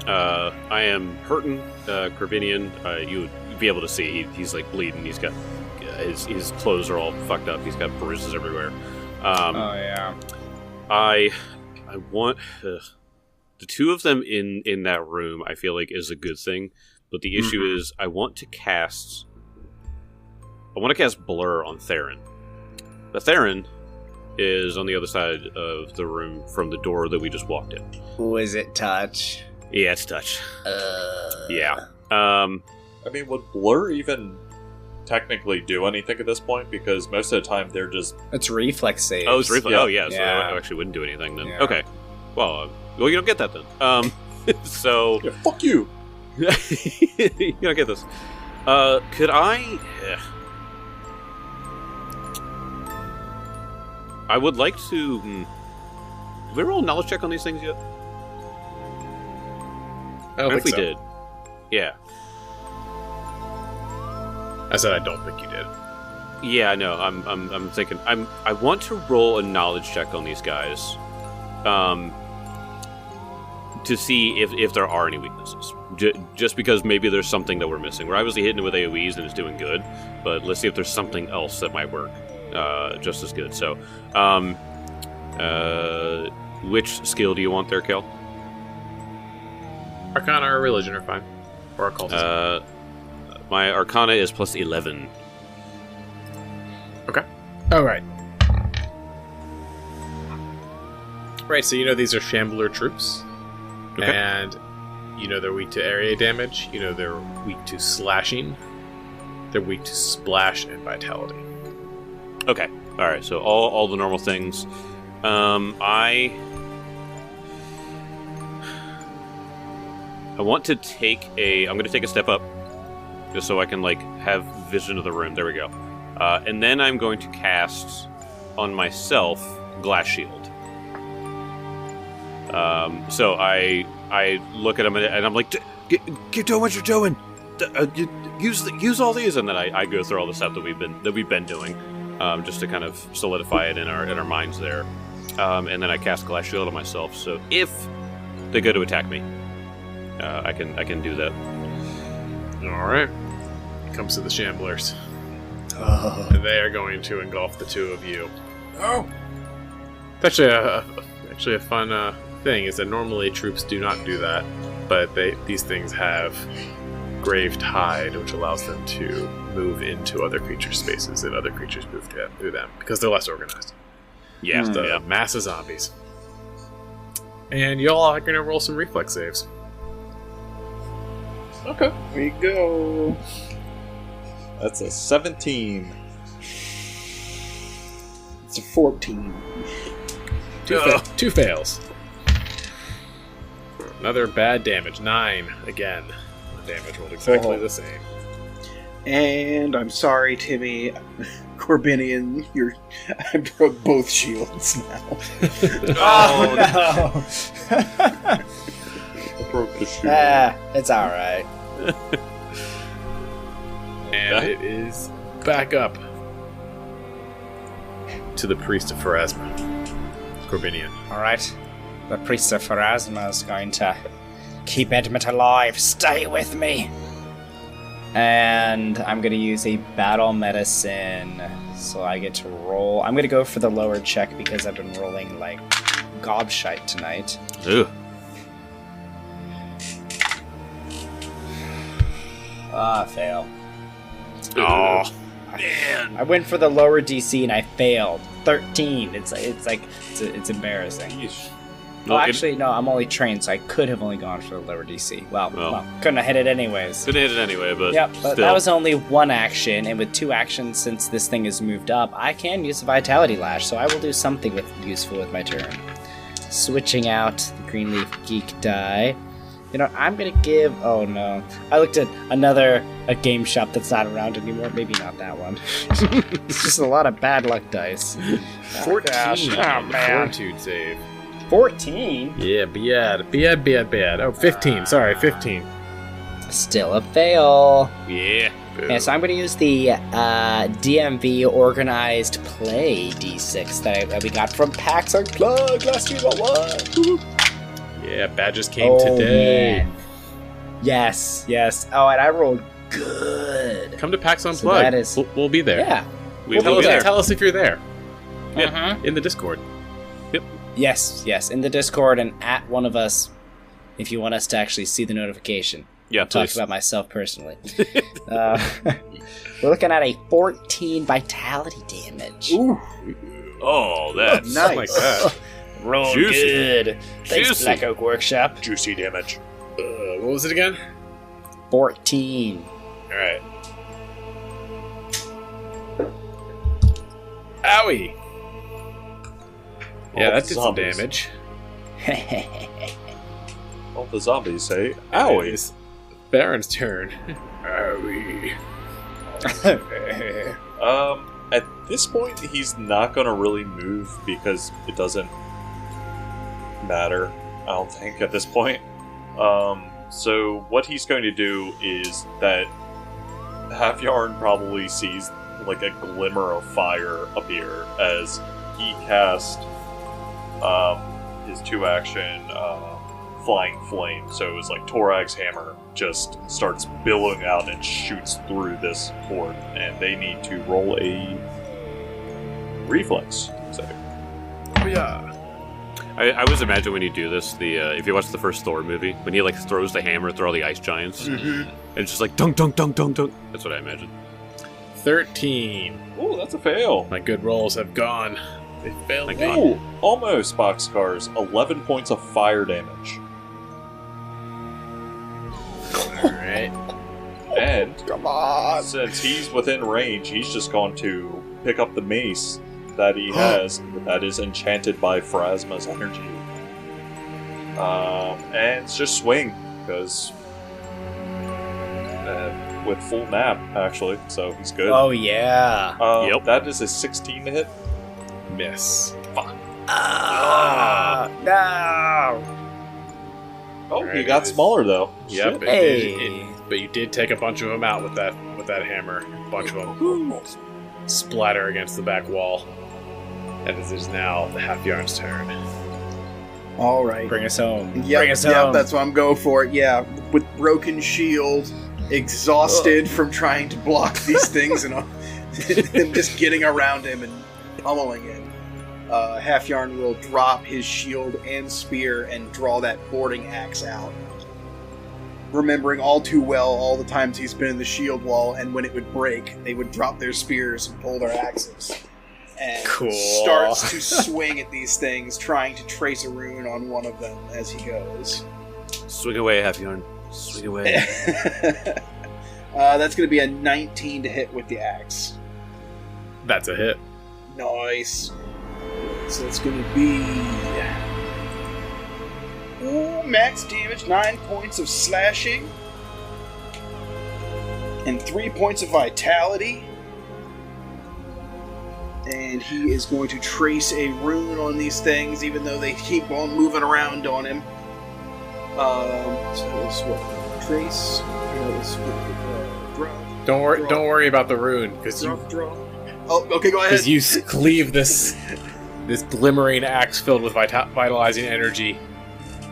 I am hurting, Corvinian. You would be able to see he's like bleeding. He's got his clothes are all fucked up. He's got bruises everywhere. Oh yeah. I want the two of them in that room. I feel like is a good thing, but the issue is I want to cast Blur on Theron. The Theron is on the other side of the room from the door that we just walked in. Was it touch? Yeah, it's touch. Yeah. I mean, would Blur even technically do anything at this point? Because most of the time they're just... It's reflex saves. Oh, it's reflex. Yeah. Oh, yeah. So Yeah. I actually wouldn't do anything then. Yeah. Okay. Well, you don't get that then. So Yeah, fuck you! you don't get this. Could I? I would like to. Did we roll a knowledge check on these things yet? I don't What if we think so. did? Yeah. I said I don't think you did. Yeah, no, I'm thinking I want to roll a knowledge check on these guys, to see if there are any weaknesses. Just because maybe there's something that we're missing. We're obviously hitting it with AoEs and it's doing good, but let's see if there's something else that might work just as good. So, which skill do you want there, Kel? Arcana or religion are fine. Or occultism. My Arcana is plus 11. Okay. All right. Right, so you know these are Shambler troops. Okay. And you know they're weak to area damage. You know they're weak to slashing. They're weak to splash and vitality. Okay. All right. So all the normal things. I want to take I'm going to take a step up, just so I can have vision of the room. There we go. And then I'm going to cast on myself Glass Shield. So I look at him and I'm like, keep doing what you're doing. Use all these, and then I go through all the stuff that we've been doing, just to kind of solidify it in our minds there. And then I cast Glass Shield on myself. So if they go to attack me, I can do that. All right. Comes to the Shamblers. And they are going to engulf the two of you. Oh. It's actually a fun thing is that normally troops do not do that, but these things have Grave Tide, which allows them to move into other creature spaces, and other creatures move through them because they're less organized. Yeah, The mass of zombies. And y'all are going to roll some reflex saves. Okay. We go. That's a 17. It's a 14. Two fails. Another bad damage. 9 again. The damage rolled exactly the same. And I'm sorry, Timmy. Corbinian, I broke both shields now. Oh, Broke the shield. It's alright. And it is back up to the Priest of Pharasma. Corbinian. Alright. The Priest of Pharasma is going to keep Edmund alive. Stay with me! And I'm going to use a battle medicine, so I get to roll. I'm going to go for the lower check because I've been rolling like gobshite tonight. Ugh. Fail. Oh, man. I went for the lower DC and I failed. 13. It's embarrassing. Yeesh. Well, actually, no, I'm only trained, so I could have only gone for the lower DC. Well, couldn't have hit it anyways. Couldn't hit it anyway, but Yep, but still. that was only one action, and with 2 actions, since this thing is moved up, I can use a Vitality Lash, so I will do something useful with my turn. Switching out the Greenleaf Geek die. You know, I'm gonna give... Oh, no. I looked at a game shop that's not around anymore. Maybe not that one. It's just a lot of bad luck dice. 14 Oh, man. Fortitude save. 14? Yeah, bad. Oh, 15. Sorry, 15. Still a fail. Yeah. Yeah, so I'm going to use the DMV Organized Play D6 that we got from PAX Unplugged last year. What? Yeah, badges came today. Man. Yes. Oh, and I rolled good. Come to PAX So Unplugged. that is- We'll be there. Yeah. We will be there. Tell us if you're there. Uh-huh. In the Discord. Yes. In the Discord and at one of us if you want us to actually see the notification. Yeah, Talk please. about myself personally. We're looking at a 14 vitality damage. Ooh, Oh, that's nice. Like that. Roll Juicy. good. Thanks, Juicy. Black Oak Workshop. Juicy damage. What was it again? 14. Alright. Owie! Yeah, All that the did zombies. some damage. All the zombies say, owie. It's Baron's turn. Owie. At this point, he's not going to really move because it doesn't matter, I don't think, at this point. So what he's going to do is that Half Yarn probably sees like a glimmer of fire appear as he cast his 2-action flying flame. So it was like Torag's hammer just starts billowing out and shoots through this horde, and they need to roll a reflex save. Oh, yeah. I always imagine when you do this, if you watch the first Thor movie, when he like throws the hammer through all the ice giants, and it's just like dunk, dunk, dunk, dunk, dunk. That's what I imagine. 13. Oh, that's a fail. My good rolls have gone. They failed Thank me. God. Ooh, almost Boxcars. 11 points of fire damage. Alright. And Come on. since he's within range, he's just going to pick up the mace that he has that is enchanted by Phrasma's energy. And just swing, because with full nap, actually, so he's good. Oh yeah. Yep. That is a 16 to hit. Miss. Ah, no. Oh, he Alright, got it is- smaller, though. Yep. Shit. Hey. But you did take a bunch of them out with that hammer. A bunch of them splatter against the back wall. And it is now the Half Yarn's turn. All right. Bring us home. Yep, Bring us yep, home. that's what I'm going for. Yeah, with broken shield, exhausted from trying to block these things, and just getting around him and pummeling him. Half Yarn will drop his shield and spear and draw that boarding axe out. Remembering all too well all the times he's been in the shield wall, and when it would break, they would drop their spears and pull their axes. And Cool. starts to swing at these things, trying to trace a rune on one of them as he goes. Swing away, Half Yarn. Swing away. That's going to be a 19 to hit with the axe. That's a hit. Nice. So it's going to be... Ooh, max damage, 9 points of slashing. And 3 points of vitality. And he is going to trace a rune on these things, even though they keep on moving around on him. So that was what? Trace. That was draw. Don't Draw. worry about the rune, because Draw. Oh, okay, go ahead. you cleave this glimmering axe filled with vitalizing energy,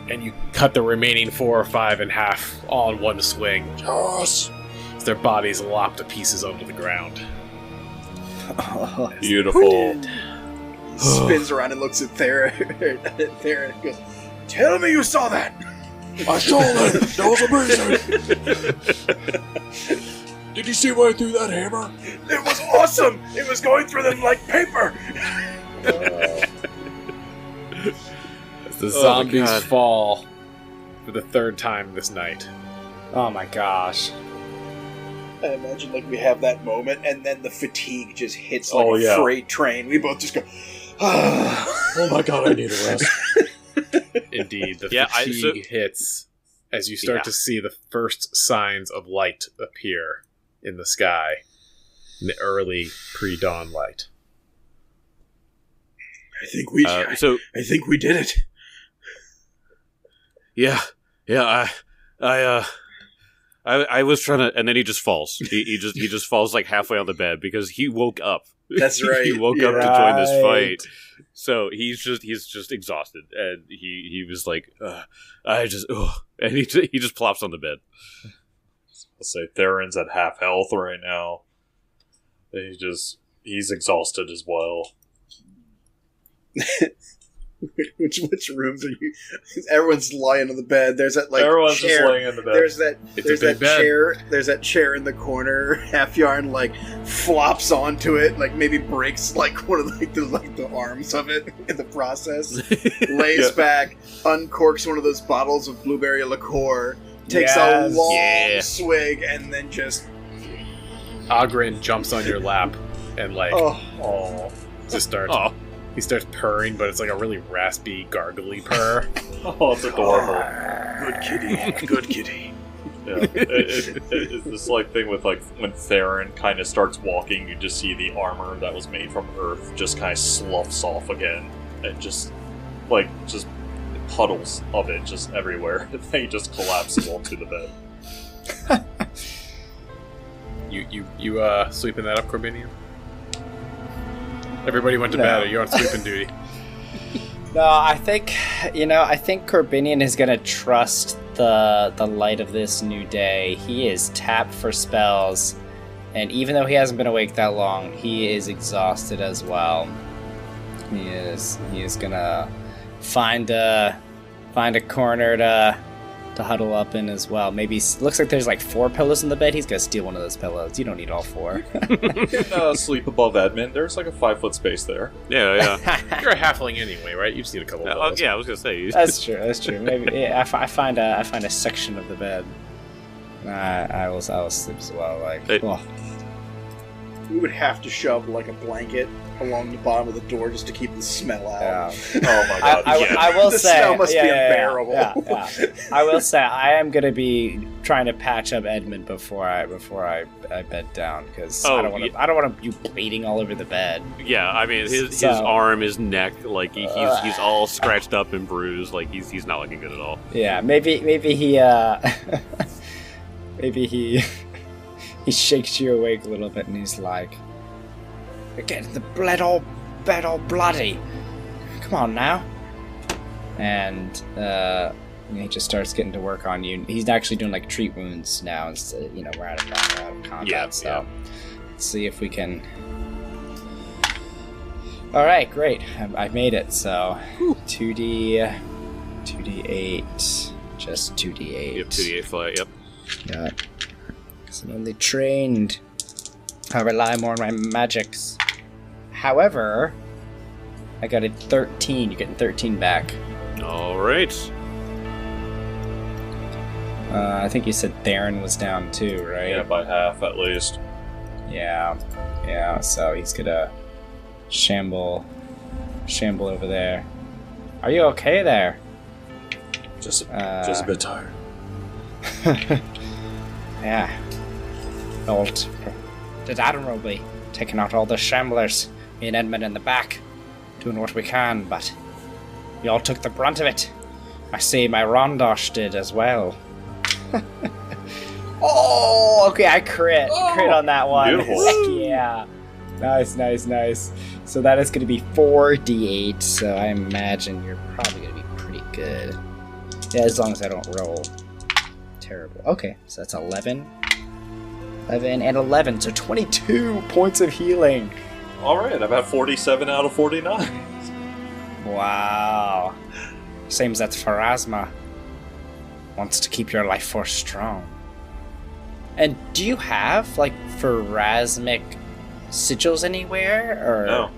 and you cut the remaining 4 or 5 in half all in one swing. Yes! As their bodies lop to pieces onto the ground. Beautiful. He spins around and looks at Thera and goes, "Tell me you saw that!" I saw that! That was amazing! Did you see where I threw that hammer? It was awesome! It was going through them like paper! As the Oh my zombies God. fall for the 3rd time this night. Oh my gosh. I imagine like we have that moment, and then the fatigue just hits Oh, like yeah. a freight train. We both just go, "Ah." Oh my god, I need a rest. Indeed, the Yeah, fatigue hits as you start Yeah. to see the first signs of light appear in the sky, in the early pre-dawn light. I think we did it. Yeah, I was trying to, and then he just falls. He just falls like halfway on the bed because he woke up. That's right. He woke up to join this fight. So he's just exhausted, and he was like, and he just plops on the bed. I'll say Theron's at half health right now. He's exhausted as well. Which rooms are you? Everyone's lying on the bed. There's that like Everyone's chair. just laying in the bed. There's that. It's There's a big that bed. chair. There's that chair in the corner. Half Yarn like flops onto it, like maybe breaks like one of the arms of it in the process. Lays Yeah. back, uncorks one of those bottles of blueberry liqueur, takes Yes. a long Yeah. swig, and then just Ogren jumps on your lap and Oh, just starts. Oh, He starts purring, but it's like a really raspy, gargly purr. oh, it's adorable. good kitty, good kitty. Yeah. It's this like thing with like when Theron kind of starts walking, you just see the armor that was made from Earth just kind of sloughs off again, and just puddles of it just everywhere. And then he just collapses onto the bed. You sweeping that up, Corbinian? Everybody went to No. bed. Are you on sweeping duty? No, I think Corbinian is gonna trust the light of this new day. He is tapped for spells, and even though he hasn't been awake that long, he is exhausted as well. He is gonna find a corner to huddle up in as well. Maybe looks like there's like 4 pillows in the bed. He's gonna steal one of those pillows. You don't need all 4. You can sleep above Edmund. There's like a 5-foot space there. Yeah. You're a halfling anyway, right? You just need a couple of those. Yeah, I was gonna say. That's true. Maybe yeah, I find a section of the bed. I will sleep as well. Like, Hey. oh. We would have to shove like a blanket along the bottom of the door just to keep the smell out. Yeah. Oh my god. I will The say, smell must be yeah. unbearable. Yeah. I will say, I am gonna be trying to patch up Edmund before I bed down because Oh, I don't want you bleeding all over the bed. Yeah, I mean his So- arm, his neck, like he's all scratched up and bruised. Like he's not looking good at all. Yeah, maybe he maybe he shakes you awake a little bit and he's like, "You're getting the bed all bloody. Come on now." And he just starts getting to work on you. He's actually doing like treat wounds now instead. We're out of combat. Yeah, so let's see if we can. All right, great. I made it. So 2d8, just 2d8. You have 2d8 flat. Yep. Yeah. Because I'm only trained. I rely more on my magics. However, I got a 13. You're getting 13 back. All right. I think you said Theron was down too, right? Yeah, by half at least. Yeah. So he's gonna shamble over there. Are you okay there? Just a bit tired. Yeah. Holt did admirably, taking out all the shamblers. Me and Edmund in the back, doing what we can, but you all took the brunt of it. I see my Rondosh did as well. Oh, okay, I crit on that one. Beautiful. Heck yeah. Nice. So that is going to be 4d8, so I imagine you're probably going to be pretty good. Yeah, as long as I don't roll terrible. Okay, so that's 11. 11 and 11, so 22 points of healing. Alright, I'm at 47 out of 49. Wow. Seems that Pharasma wants to keep your life force strong. And do you have, like, Pharasmic sigils anywhere? Or No.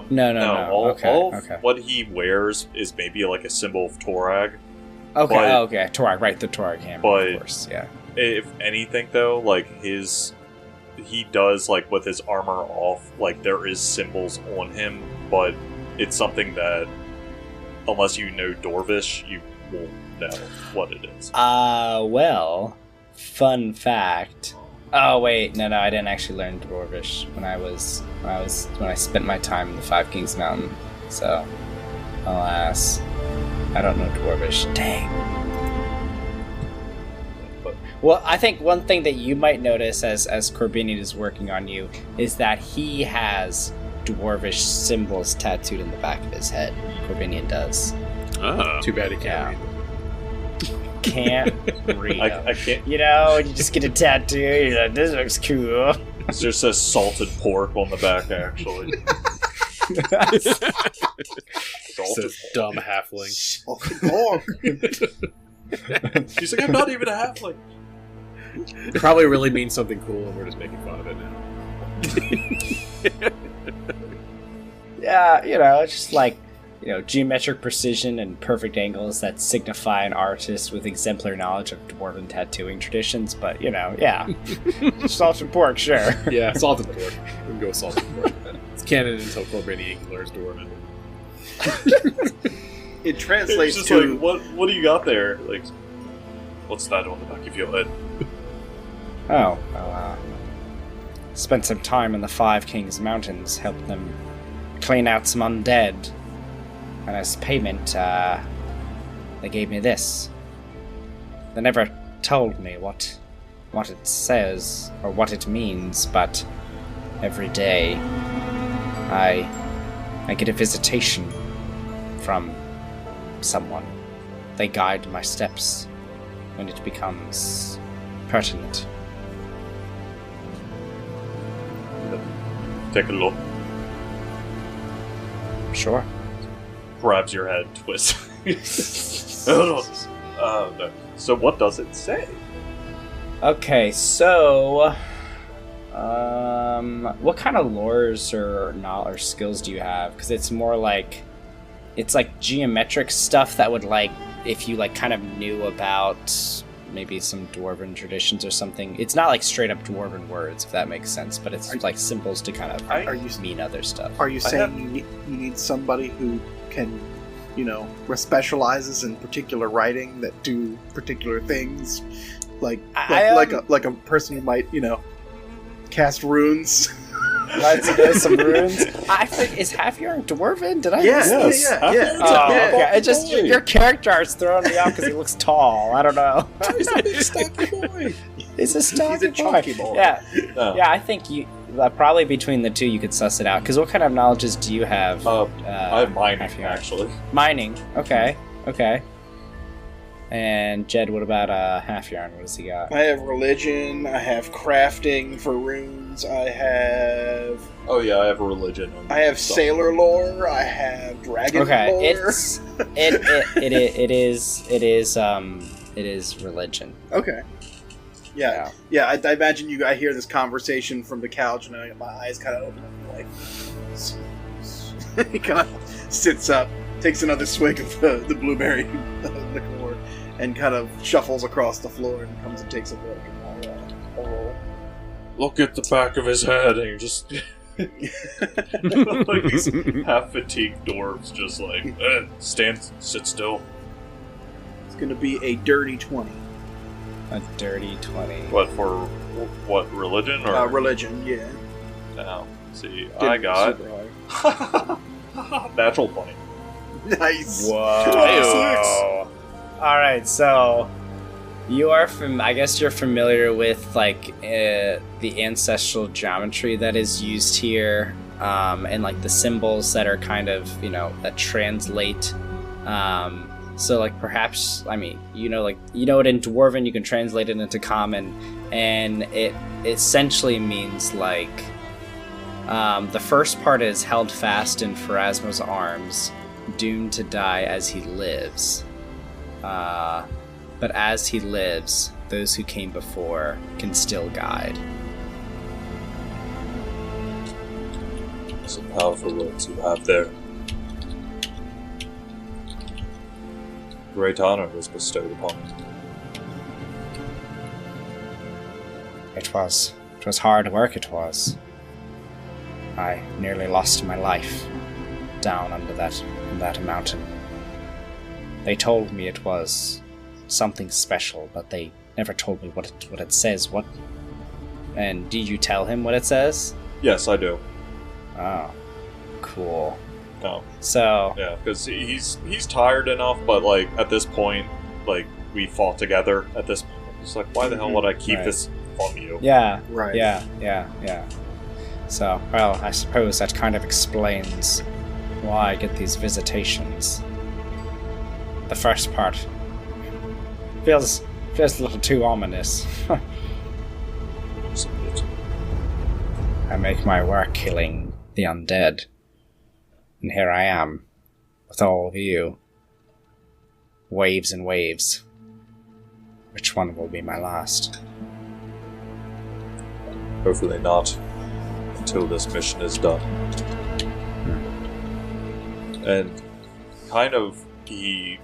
No. All Okay. of what he wears is maybe like a symbol of Torag. Okay, but- okay. Torag, right, the Torag hammer, but- of course, yeah. If anything, though, like he does, like, with his armor off, like, there is symbols on him, but it's something that, unless you know Dorvish, you won't know what it is. Well, fun fact. Oh wait, no, I didn't actually learn Dwarvish when I spent my time in the Five Kings Mountain. So, alas, I don't know Dwarvish. Dang. But Well, I think one thing that you might notice as Corbinian is working on you is that he has Dwarvish symbols tattooed in the back of his head. Corbinian does. Ah. Too bad he can't Yeah. read. Can't read 'em. I can't. You know, you just get a tattoo, you're like, this looks cool. It just says salted pork on the back, actually. Salted Says dumb halfling. She's like, I'm not even a halfling. Probably really means something cool, and we're just making fun of it now. Yeah, you know, it's just like, you know, geometric precision and perfect angles that signify an artist with exemplary knowledge of dwarven tattooing traditions, but, you know, yeah. Salted pork, sure. Yeah, salted pork. We can go with salted pork. It's canon until Corbinian learns Dwarven. It It's translates just to like, what do you got there? Like, what's that on the back of your head? Oh, well, spent some time in the Five Kings Mountains, helped them clean out some undead. And as payment, they gave me this. They never told me what what it says or what it means, but every day I get a visitation from someone. They guide my steps when it becomes pertinent. Take a look. Sure. Grabs your head, twists. No. So what does it say? Okay, so what kind of lores or skills do you have? Because it's more like it's like geometric stuff that would like if you like kind of knew about maybe some dwarven traditions or something. It's not like straight up dwarven words, if that makes sense, but it's like symbols to kind of mean other stuff. Are you saying you need somebody who can, specializes in particular writing that do particular things, like a person who might, cast runes? Let's know some runes. I think is Halfjorn dwarven? Did I? Yeah. Okay. It just your character art's throwing me off because he looks tall. I don't know. He's a big stocky boy. He's a stocky chunky boy. Yeah. No. Yeah. I think you probably between the two you could suss it out. Because what kind of knowledges do you have? I have mining, Halfjorn? actually. Mining. Okay. And Jed, what about Halfjorn? What does he got? I have religion. I have crafting for runes. I have. Oh yeah, I have a religion. I have sailor lore. I have dragon lore. It is religion. Okay. Yeah. I imagine I hear this conversation from the couch, and my eyes kind of open up, like he kind of sits up, takes another swig of the blueberry liqueur, and kind of shuffles across the floor and comes and takes a look. And I'll roll. Look at the back of his head, and you're just like these half-fatigued dwarves, just like sit still. It's going to be a dirty 20. A dirty 20. What religion or religion? Yeah. Now, see, Didn't I got super high. natural 20. Nice. Whoa. All right, so you are I guess you're familiar with like the ancestral geometry that is used here, and like the symbols that are kind of that translate. So like perhaps it in Dwarven you can translate it into Common, and it essentially means like the first part is held fast in Pharasma's arms, doomed to die as he lives. But as he lives, those who came before can still guide. Some powerful words you have there. Great honor was bestowed upon you. It was hard work, it was. I nearly lost my life down under that mountain. They told me it was something special, but they never told me what it says. What? And did you tell him what it says? Yes, I do. Oh, cool. No. So yeah, because he's tired enough, but like at this point, like we fought together. At this point, it's like, why the hell would I keep this from you? Yeah. Right. Yeah. So, well, I suppose that kind of explains why I get these visitations. The first part feels a little too ominous. I make my work killing the undead. And here I am, with all of you. Waves and waves. Which one will be my last? Hopefully not, until this mission is done. And kind of he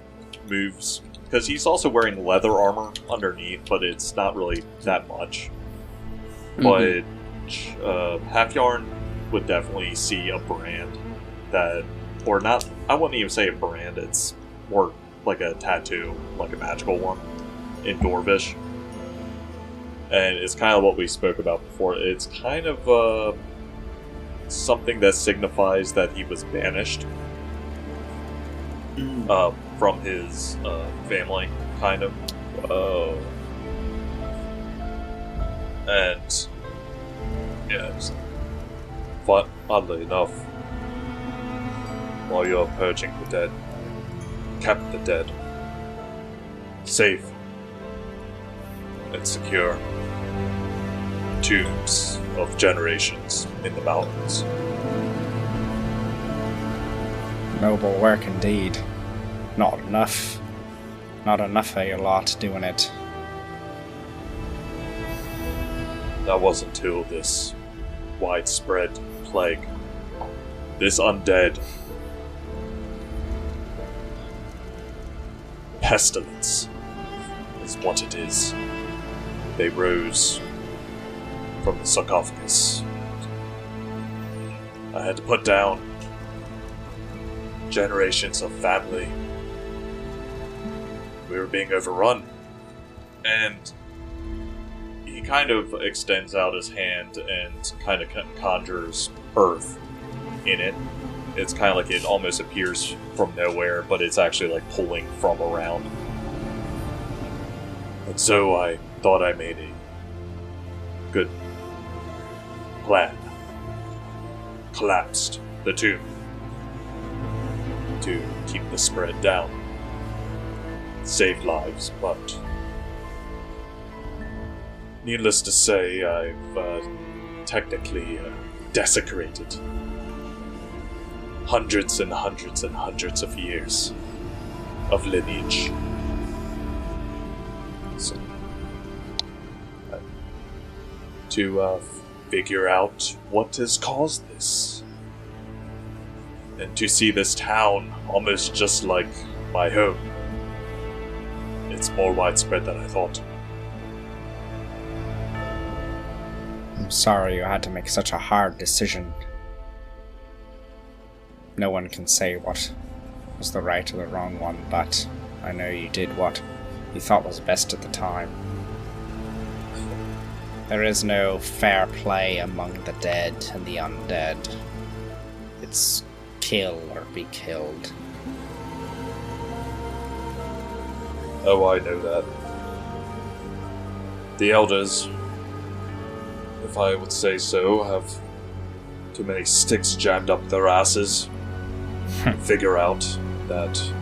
moves, because he's also wearing leather armor underneath, but it's not really that much. But Halfjorn would definitely see a brand that, or not, I wouldn't even say a brand, it's more like a tattoo, like a magical one, in Dwarvish. And it's kind of what we spoke about before. It's kind of something that signifies that he was banished from his family, kind of. And yes, oddly enough, while you're purging the dead, kept the dead safe and secure tombs of generations in the mountains. Noble work indeed. Not enough. Not enough of your lot doing it. That wasn't until this widespread plague, this undead pestilence is what it is. They rose from the sarcophagus. I had to put down generations of family. We were being overrun. And he kind of extends out his hand and kind of conjures earth in it. It's kind of like it almost appears from nowhere, but it's actually like pulling from around. And so I thought I made a good plan. Collapsed the tomb to keep the spread down. Saved lives, but needless to say, I've technically desecrated hundreds and hundreds and hundreds of years of lineage. So, to figure out what has caused this. And to see this town almost just like my home. It's more widespread than I thought. I'm sorry you had to make such a hard decision. No one can say what was the right or the wrong one, but I know you did what you thought was best at the time. There is no fair play among the dead and the undead. It's kill or be killed. Oh, I know that. The elders, if I would say so, have too many sticks jammed up their asses to figure out that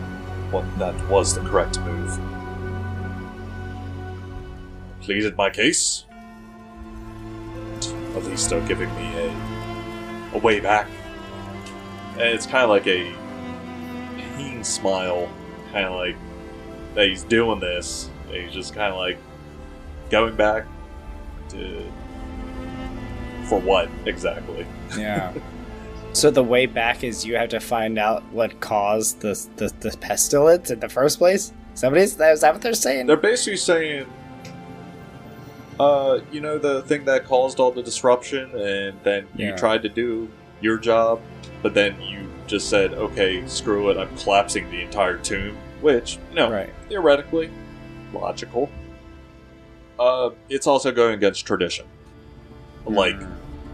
was the correct move. Pleaded my case. At least they're giving me a way back. And it's kind of like a pain smile, kind of like that he's doing this. He's just kind of like going back to... For what, exactly? Yeah. So the way back is you have to find out what caused the pestilence in the first place? Is that what they're saying? They're basically saying, you know, the thing that caused all the disruption, and then you tried to do your job, but then you just said, okay, screw it, I'm collapsing the entire tomb, which, theoretically, logical. It's also going against tradition. Like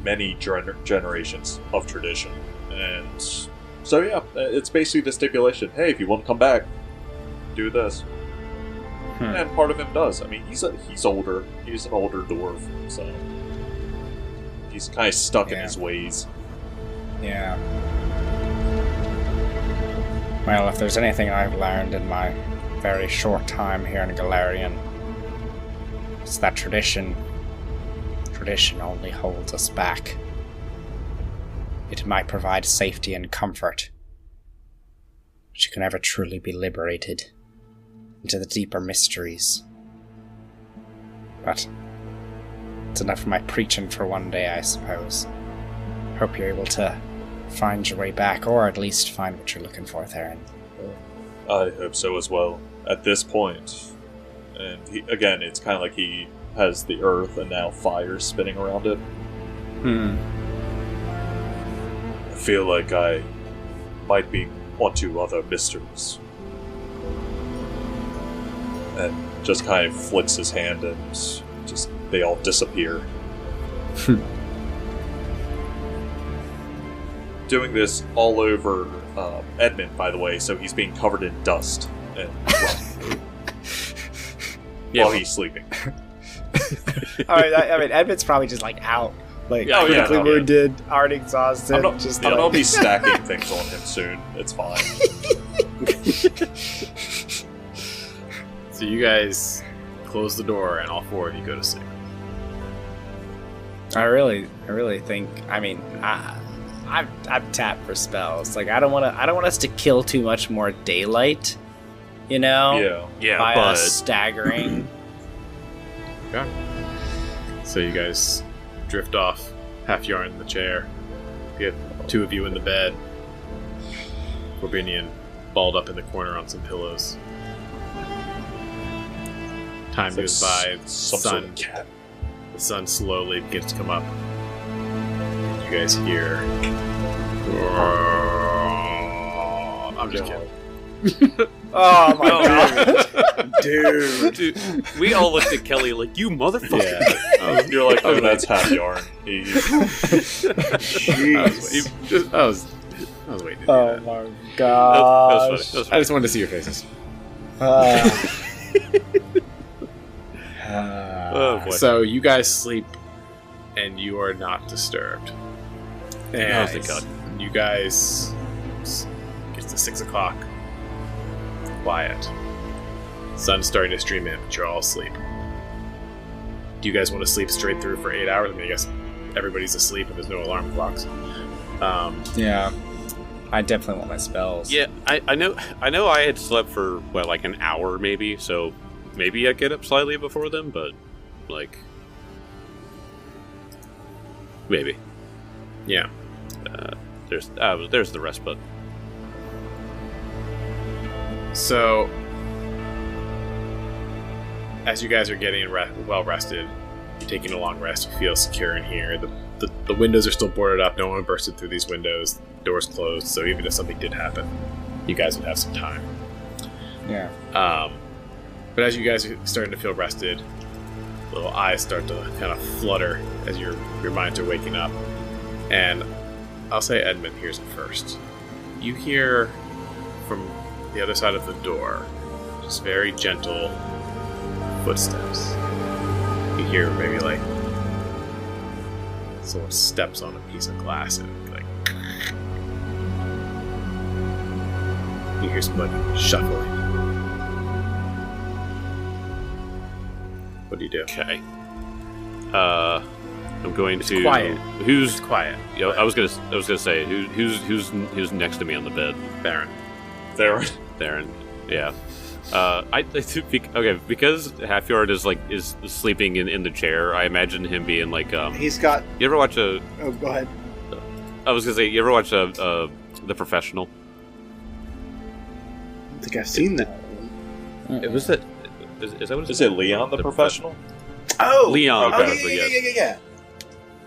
many generations of tradition. And so, yeah, it's basically the stipulation. Hey, if you want to come back, do this. And part of him does. I mean, he's older. He's an older dwarf, so he's kind of stuck in his ways. Yeah. Well, if there's anything I've learned in my very short time here in Golarion, it's that tradition only holds us back. It might provide safety and comfort, but you can never truly be liberated into the deeper mysteries. But it's enough of my preaching for one day, I suppose. Hope you're able to find your way back, or at least find what you're looking for, Theron. I hope so as well. At this point, and again, it's kind of like he has the earth and now fire spinning around it. I feel like I might be onto other mysteries. And just kind of flicks his hand and just they all disappear. Doing this all over Edmund, by the way, so he's being covered in dust and while he's sleeping. I mean, Edmund's probably just like out, like Oh, yeah, critically no, wounded, already exhausted. I'll be stacking things on him soon. It's fine. So you guys close the door, and all four of you go to sleep. I really think. I mean, I'm tapped for spells. Like I don't want us to kill too much more daylight. You know, Yeah, by but us staggering. So you guys drift off, half yarn in the chair. You get two of you in the bed. Corbinian balled up in the corner on some pillows. Time goes by. Some sort of cat. The sun slowly begins to come up. You guys hear. I'm just kidding. Oh my god, Dude. we all looked at Kelly like, you motherfucker. Yeah. You're like, oh, that's half yarn. I was waiting to do Oh that. my That was god. funny. That was I funny. just wanted to see your faces. Oh boy. So you guys sleep, and you are not disturbed. And Oh, thank God. you guys get to 6 o'clock. Quiet. Sun's starting to stream in, but you're all asleep. Do you guys want to sleep straight through for 8 hours? I mean, I guess everybody's asleep and there's no alarm clocks. Yeah, I definitely want my spells. Yeah, I know I had slept for like an hour maybe, so maybe I'd get up slightly before them, but like maybe. Yeah. There's the respite. So, as you guys are getting well rested, you're taking a long rest, you feel secure in here. The windows are still boarded up, no one bursted through these windows, doors closed, so even if something did happen, you guys would have some time. Yeah. But as you guys are starting to feel rested, little eyes start to kind of flutter as your minds are waking up. And I'll say Edmund hears it first. You hear from the other side of the door just very gentle footsteps. You hear maybe like someone steps on a piece of glass and like you hear somebody shuffling. What do you do? Okay. I'm going to. quiet. Who's It's quiet. You know, I was gonna say who's next to me on the bed. Baron. There. Theron. Yeah. I think okay, because Halfyard is sleeping in the chair. I imagine him being like He's got. You ever watch a? Oh, go ahead. I was gonna say, you ever watch The Professional? I don't think I've seen that. It was that. Is that what Is it Leon the Professional? Oh, Leon, Oh, probably, yeah.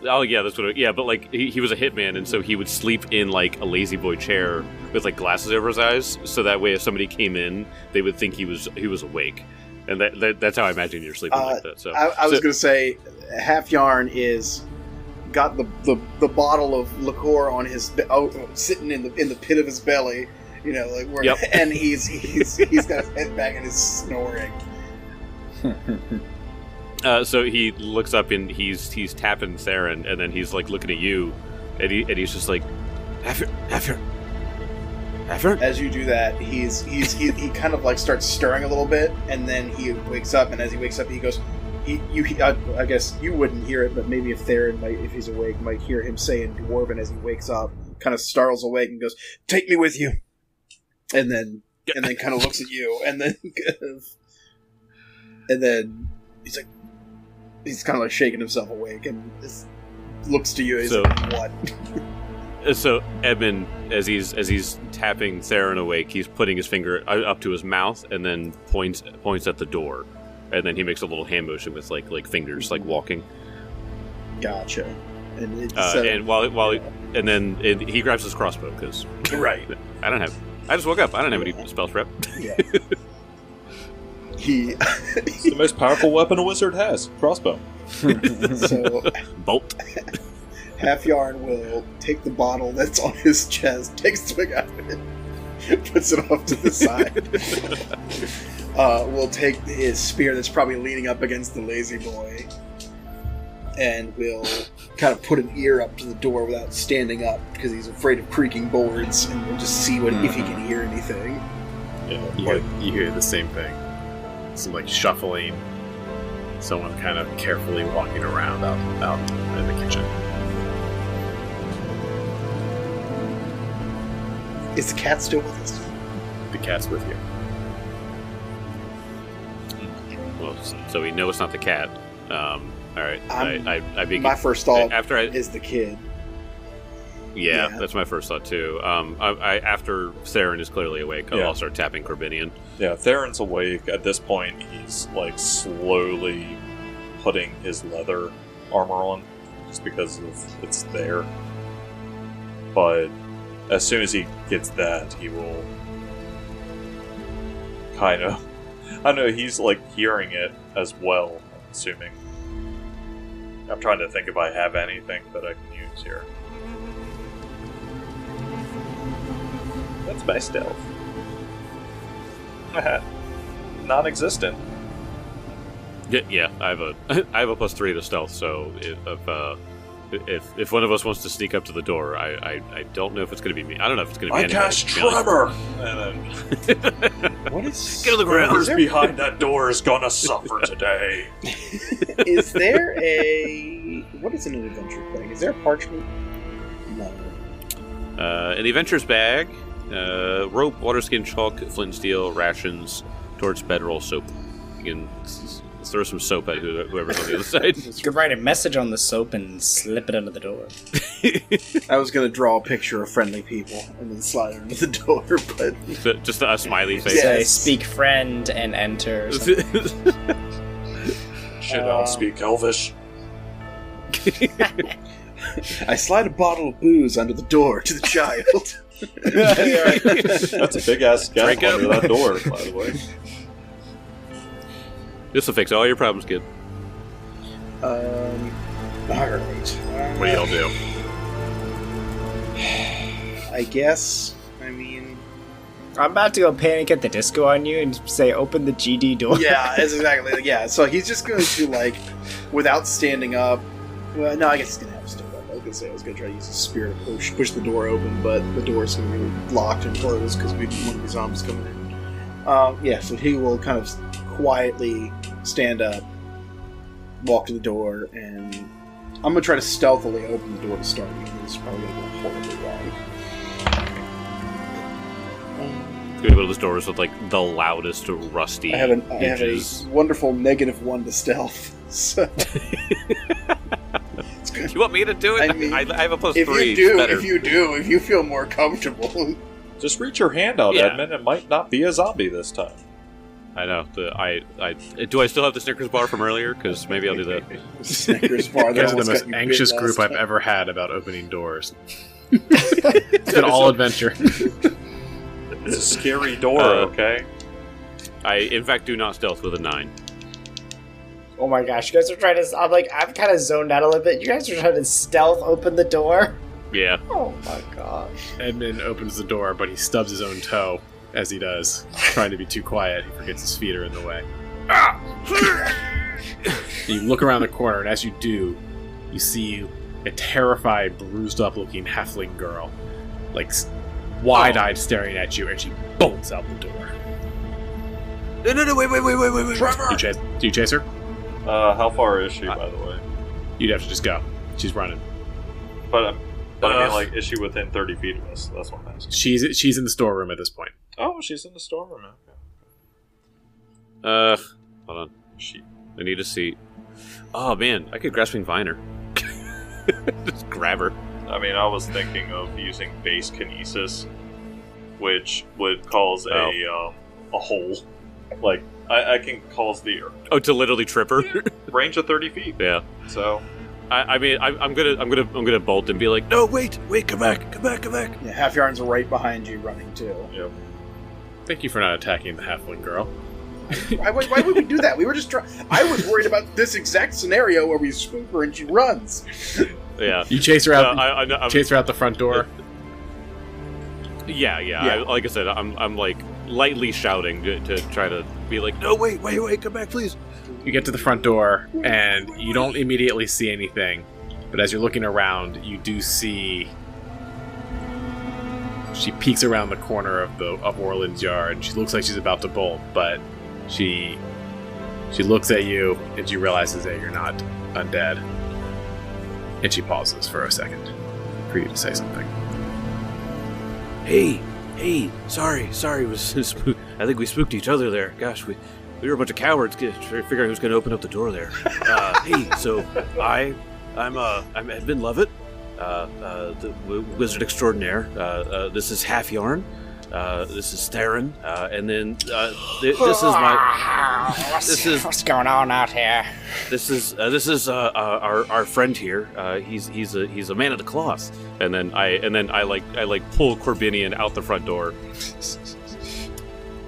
Oh yeah, that's what. Yeah, but like he was a hitman, and so he would sleep in like a lazy boy chair with like glasses over his eyes, so that way if somebody came in, they would think he was awake, and that's how I imagine you're sleeping like that. So I was going to say, Half Yarn is got the bottle of liqueur on his sitting in the pit of his belly, you know, like where, Yep. and he's got his head back and is snoring. So he looks up and he's tapping Theron, and then he's like looking at you, and he's just like, Halfyard. As you do that, he kind of like starts stirring a little bit, and then he wakes up. And as he wakes up, he goes, I guess you wouldn't hear it, but maybe if Theron might, if he's awake, might hear him say in Dwarven as he wakes up, kind of startles awake and goes, "Take me with you," and then kind of looks at you, and then he's like, he's kind of like shaking himself awake and just looks to you. He's So- like, "What?" So Edmund, as he's tapping Theron awake, he's putting his finger up to his mouth and then points at the door, and then he makes a little hand motion with like fingers, like walking. Gotcha. And it's, And then he grabs his crossbow because right. I just woke up. I don't have any spell prep. Yeah. He It's the most powerful weapon a wizard has. Crossbow. so Bolt. Half Yarn will take the bottle that's on his chest, takes a swig out of it, puts it off to the side. Will take his spear that's probably leaning up against the lazy boy, and will kind of put an ear up to the door without standing up because he's afraid of creaking boards, and will just see if he can hear anything. Yeah, You hear the same thing. Some like shuffling. Someone kind of carefully walking around out in the kitchen. Is the cat still with us? The cat's with you. Well, so we know it's not the cat. All right. I begin. My first thought after is the kid. Yeah, Yeah. that's my first thought too. After Theron is clearly awake, I'll start tapping Corbinian. Yeah, Theron's awake. At this point, he's like slowly putting his leather armor on, just because it's there. But as soon as he gets that, he will kind of... I don't know, he's like hearing it as well, I'm assuming. I'm trying to think if I have anything that I can use here. That's my stealth. Non-existent. Yeah, I have a +3 to stealth. So if one of us wants to sneak up to the door, I don't know if it's going to be me. I don't know if it's going to be I anybody. cast Tremor! And then What is... Get on the ground. whoever's behind that door is gonna suffer today. Is there a... What is an adventure thing? Is there a parchment? No. In the adventurer's bag, rope, water skin, chalk, flint and steel, rations, torch, bedroll, soap. You can throw some soap at whoever's on the other side. You could write a message on the soap and slip it under the door. I was going to draw a picture of friendly people and then slide it under the door, but... Just a smiley face. Say, speak friend and enter. or something. Shit, I don't speak Elvish. I slide a bottle of booze under the door to the child. That's a big-ass gap Drink under up. that door, by the way. This will fix all your problems, kid. Alright. What do y'all do? I guess, I mean... I'm about to go Panic at the Disco on you and say, open the GD door. Yeah, that's exactly, yeah. So he's just going to, like, without standing up... Well, no, I guess he's going to have to stand up. I was going to say I was going to try to use a spear to push the door open, but the door's going to be locked and closed because we have one of the zombies coming in. Yeah, so he will kind of quietly stand up, walk to the door, and I'm going to try to stealthily open the door to start. This is probably going to go horribly wrong. It's gonna be one of those doors with like the loudest rusty I have a hinges. wonderful -1 to stealth. So it's good. You want me to do it? I mean, I have a +3. If you feel more comfortable. Just reach your hand out, Yeah. Edmund. It might not be a zombie this time. I know. Do I still have the Snickers bar from earlier? Because maybe I'll do that. Snickers bar. You guys are the almost most got you anxious bit group last I've time. ever had about opening doors. It's been all adventure. It's a scary door, okay? I, in fact, do not stealth with a 9. Oh my gosh, you guys are trying to... I'm kind of zoned out a little bit. You guys are trying to stealth open the door? Yeah. Oh my gosh. Edmund opens the door, but he stubs his own toe as he does, trying to be too quiet. He forgets his feet are in the way. You look around the corner, and as you do, you see a terrified, bruised-up-looking halfling girl, like wide-eyed, staring at you, and she bolts out the door. No, wait. Trevor! Do you chase her? How far is she, by the way? You'd have to just go. She's running. But I mean, like, is she within 30 feet of us? That's what I'm asking. She's in the storeroom at this point. Oh, she's in the storeroom. Okay. Hold on. I need a seat. Oh, man, I could Grasping Viner. Just grab her. I mean, I was thinking of using base kinesis, which would cause a hole. Like, I can cause the Oh, to literally trip her? range of 30 feet. Yeah. So I mean, I'm gonna bolt and be like, no, wait, come back. Yeah, Half Yarn's right behind you, running too. yeah. Thank you for not attacking the halfling girl. Why would we do that? We were just trying. I was worried about this exact scenario where we spook her and she runs. Yeah. You chase her out. I'm- Chase her out the front door. Yeah. Yeah. Like I said, I'm like lightly shouting to try to be like, no, wait, come back, please. You get to the front door, and you don't immediately see anything. But as you're looking around, you do see... She peeks around the corner of Orland's yard. She looks like she's about to bolt, but she looks at you, and she realizes that you're not undead. And she pauses for a second for you to say something. Hey, sorry, it was I think we spooked each other there. Gosh, we were a bunch of cowards trying to figure out who's going to open up the door there. Hey, so I'm Edmund Lovett, the wizard extraordinaire. This is Half Yarn. This is Theron, and then this is my. What's going on out here? This is our friend here. He's a man of the cloth. And then I pull Corbinian out the front door.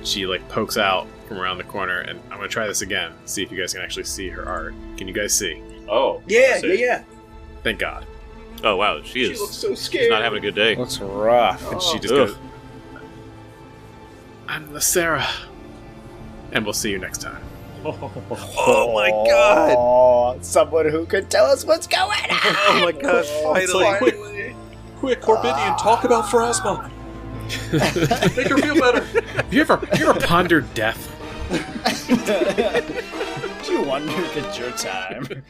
She pokes out from around the corner, and I'm gonna try this again. See if you guys can actually see her art. Can you guys see? Oh. Yeah. Thank God. Oh wow, she looks so scared. She's not having a good day. Looks rough. And she just Ugh. goes, I'm the Sarah. And we'll see you next time. Oh my God! Oh, someone who could tell us what's going on. Oh my gosh! It's like, quick, Corbinian, talk about Pharasma. Make her feel better. Have you ever pondered death? Do you wonder if it's your time?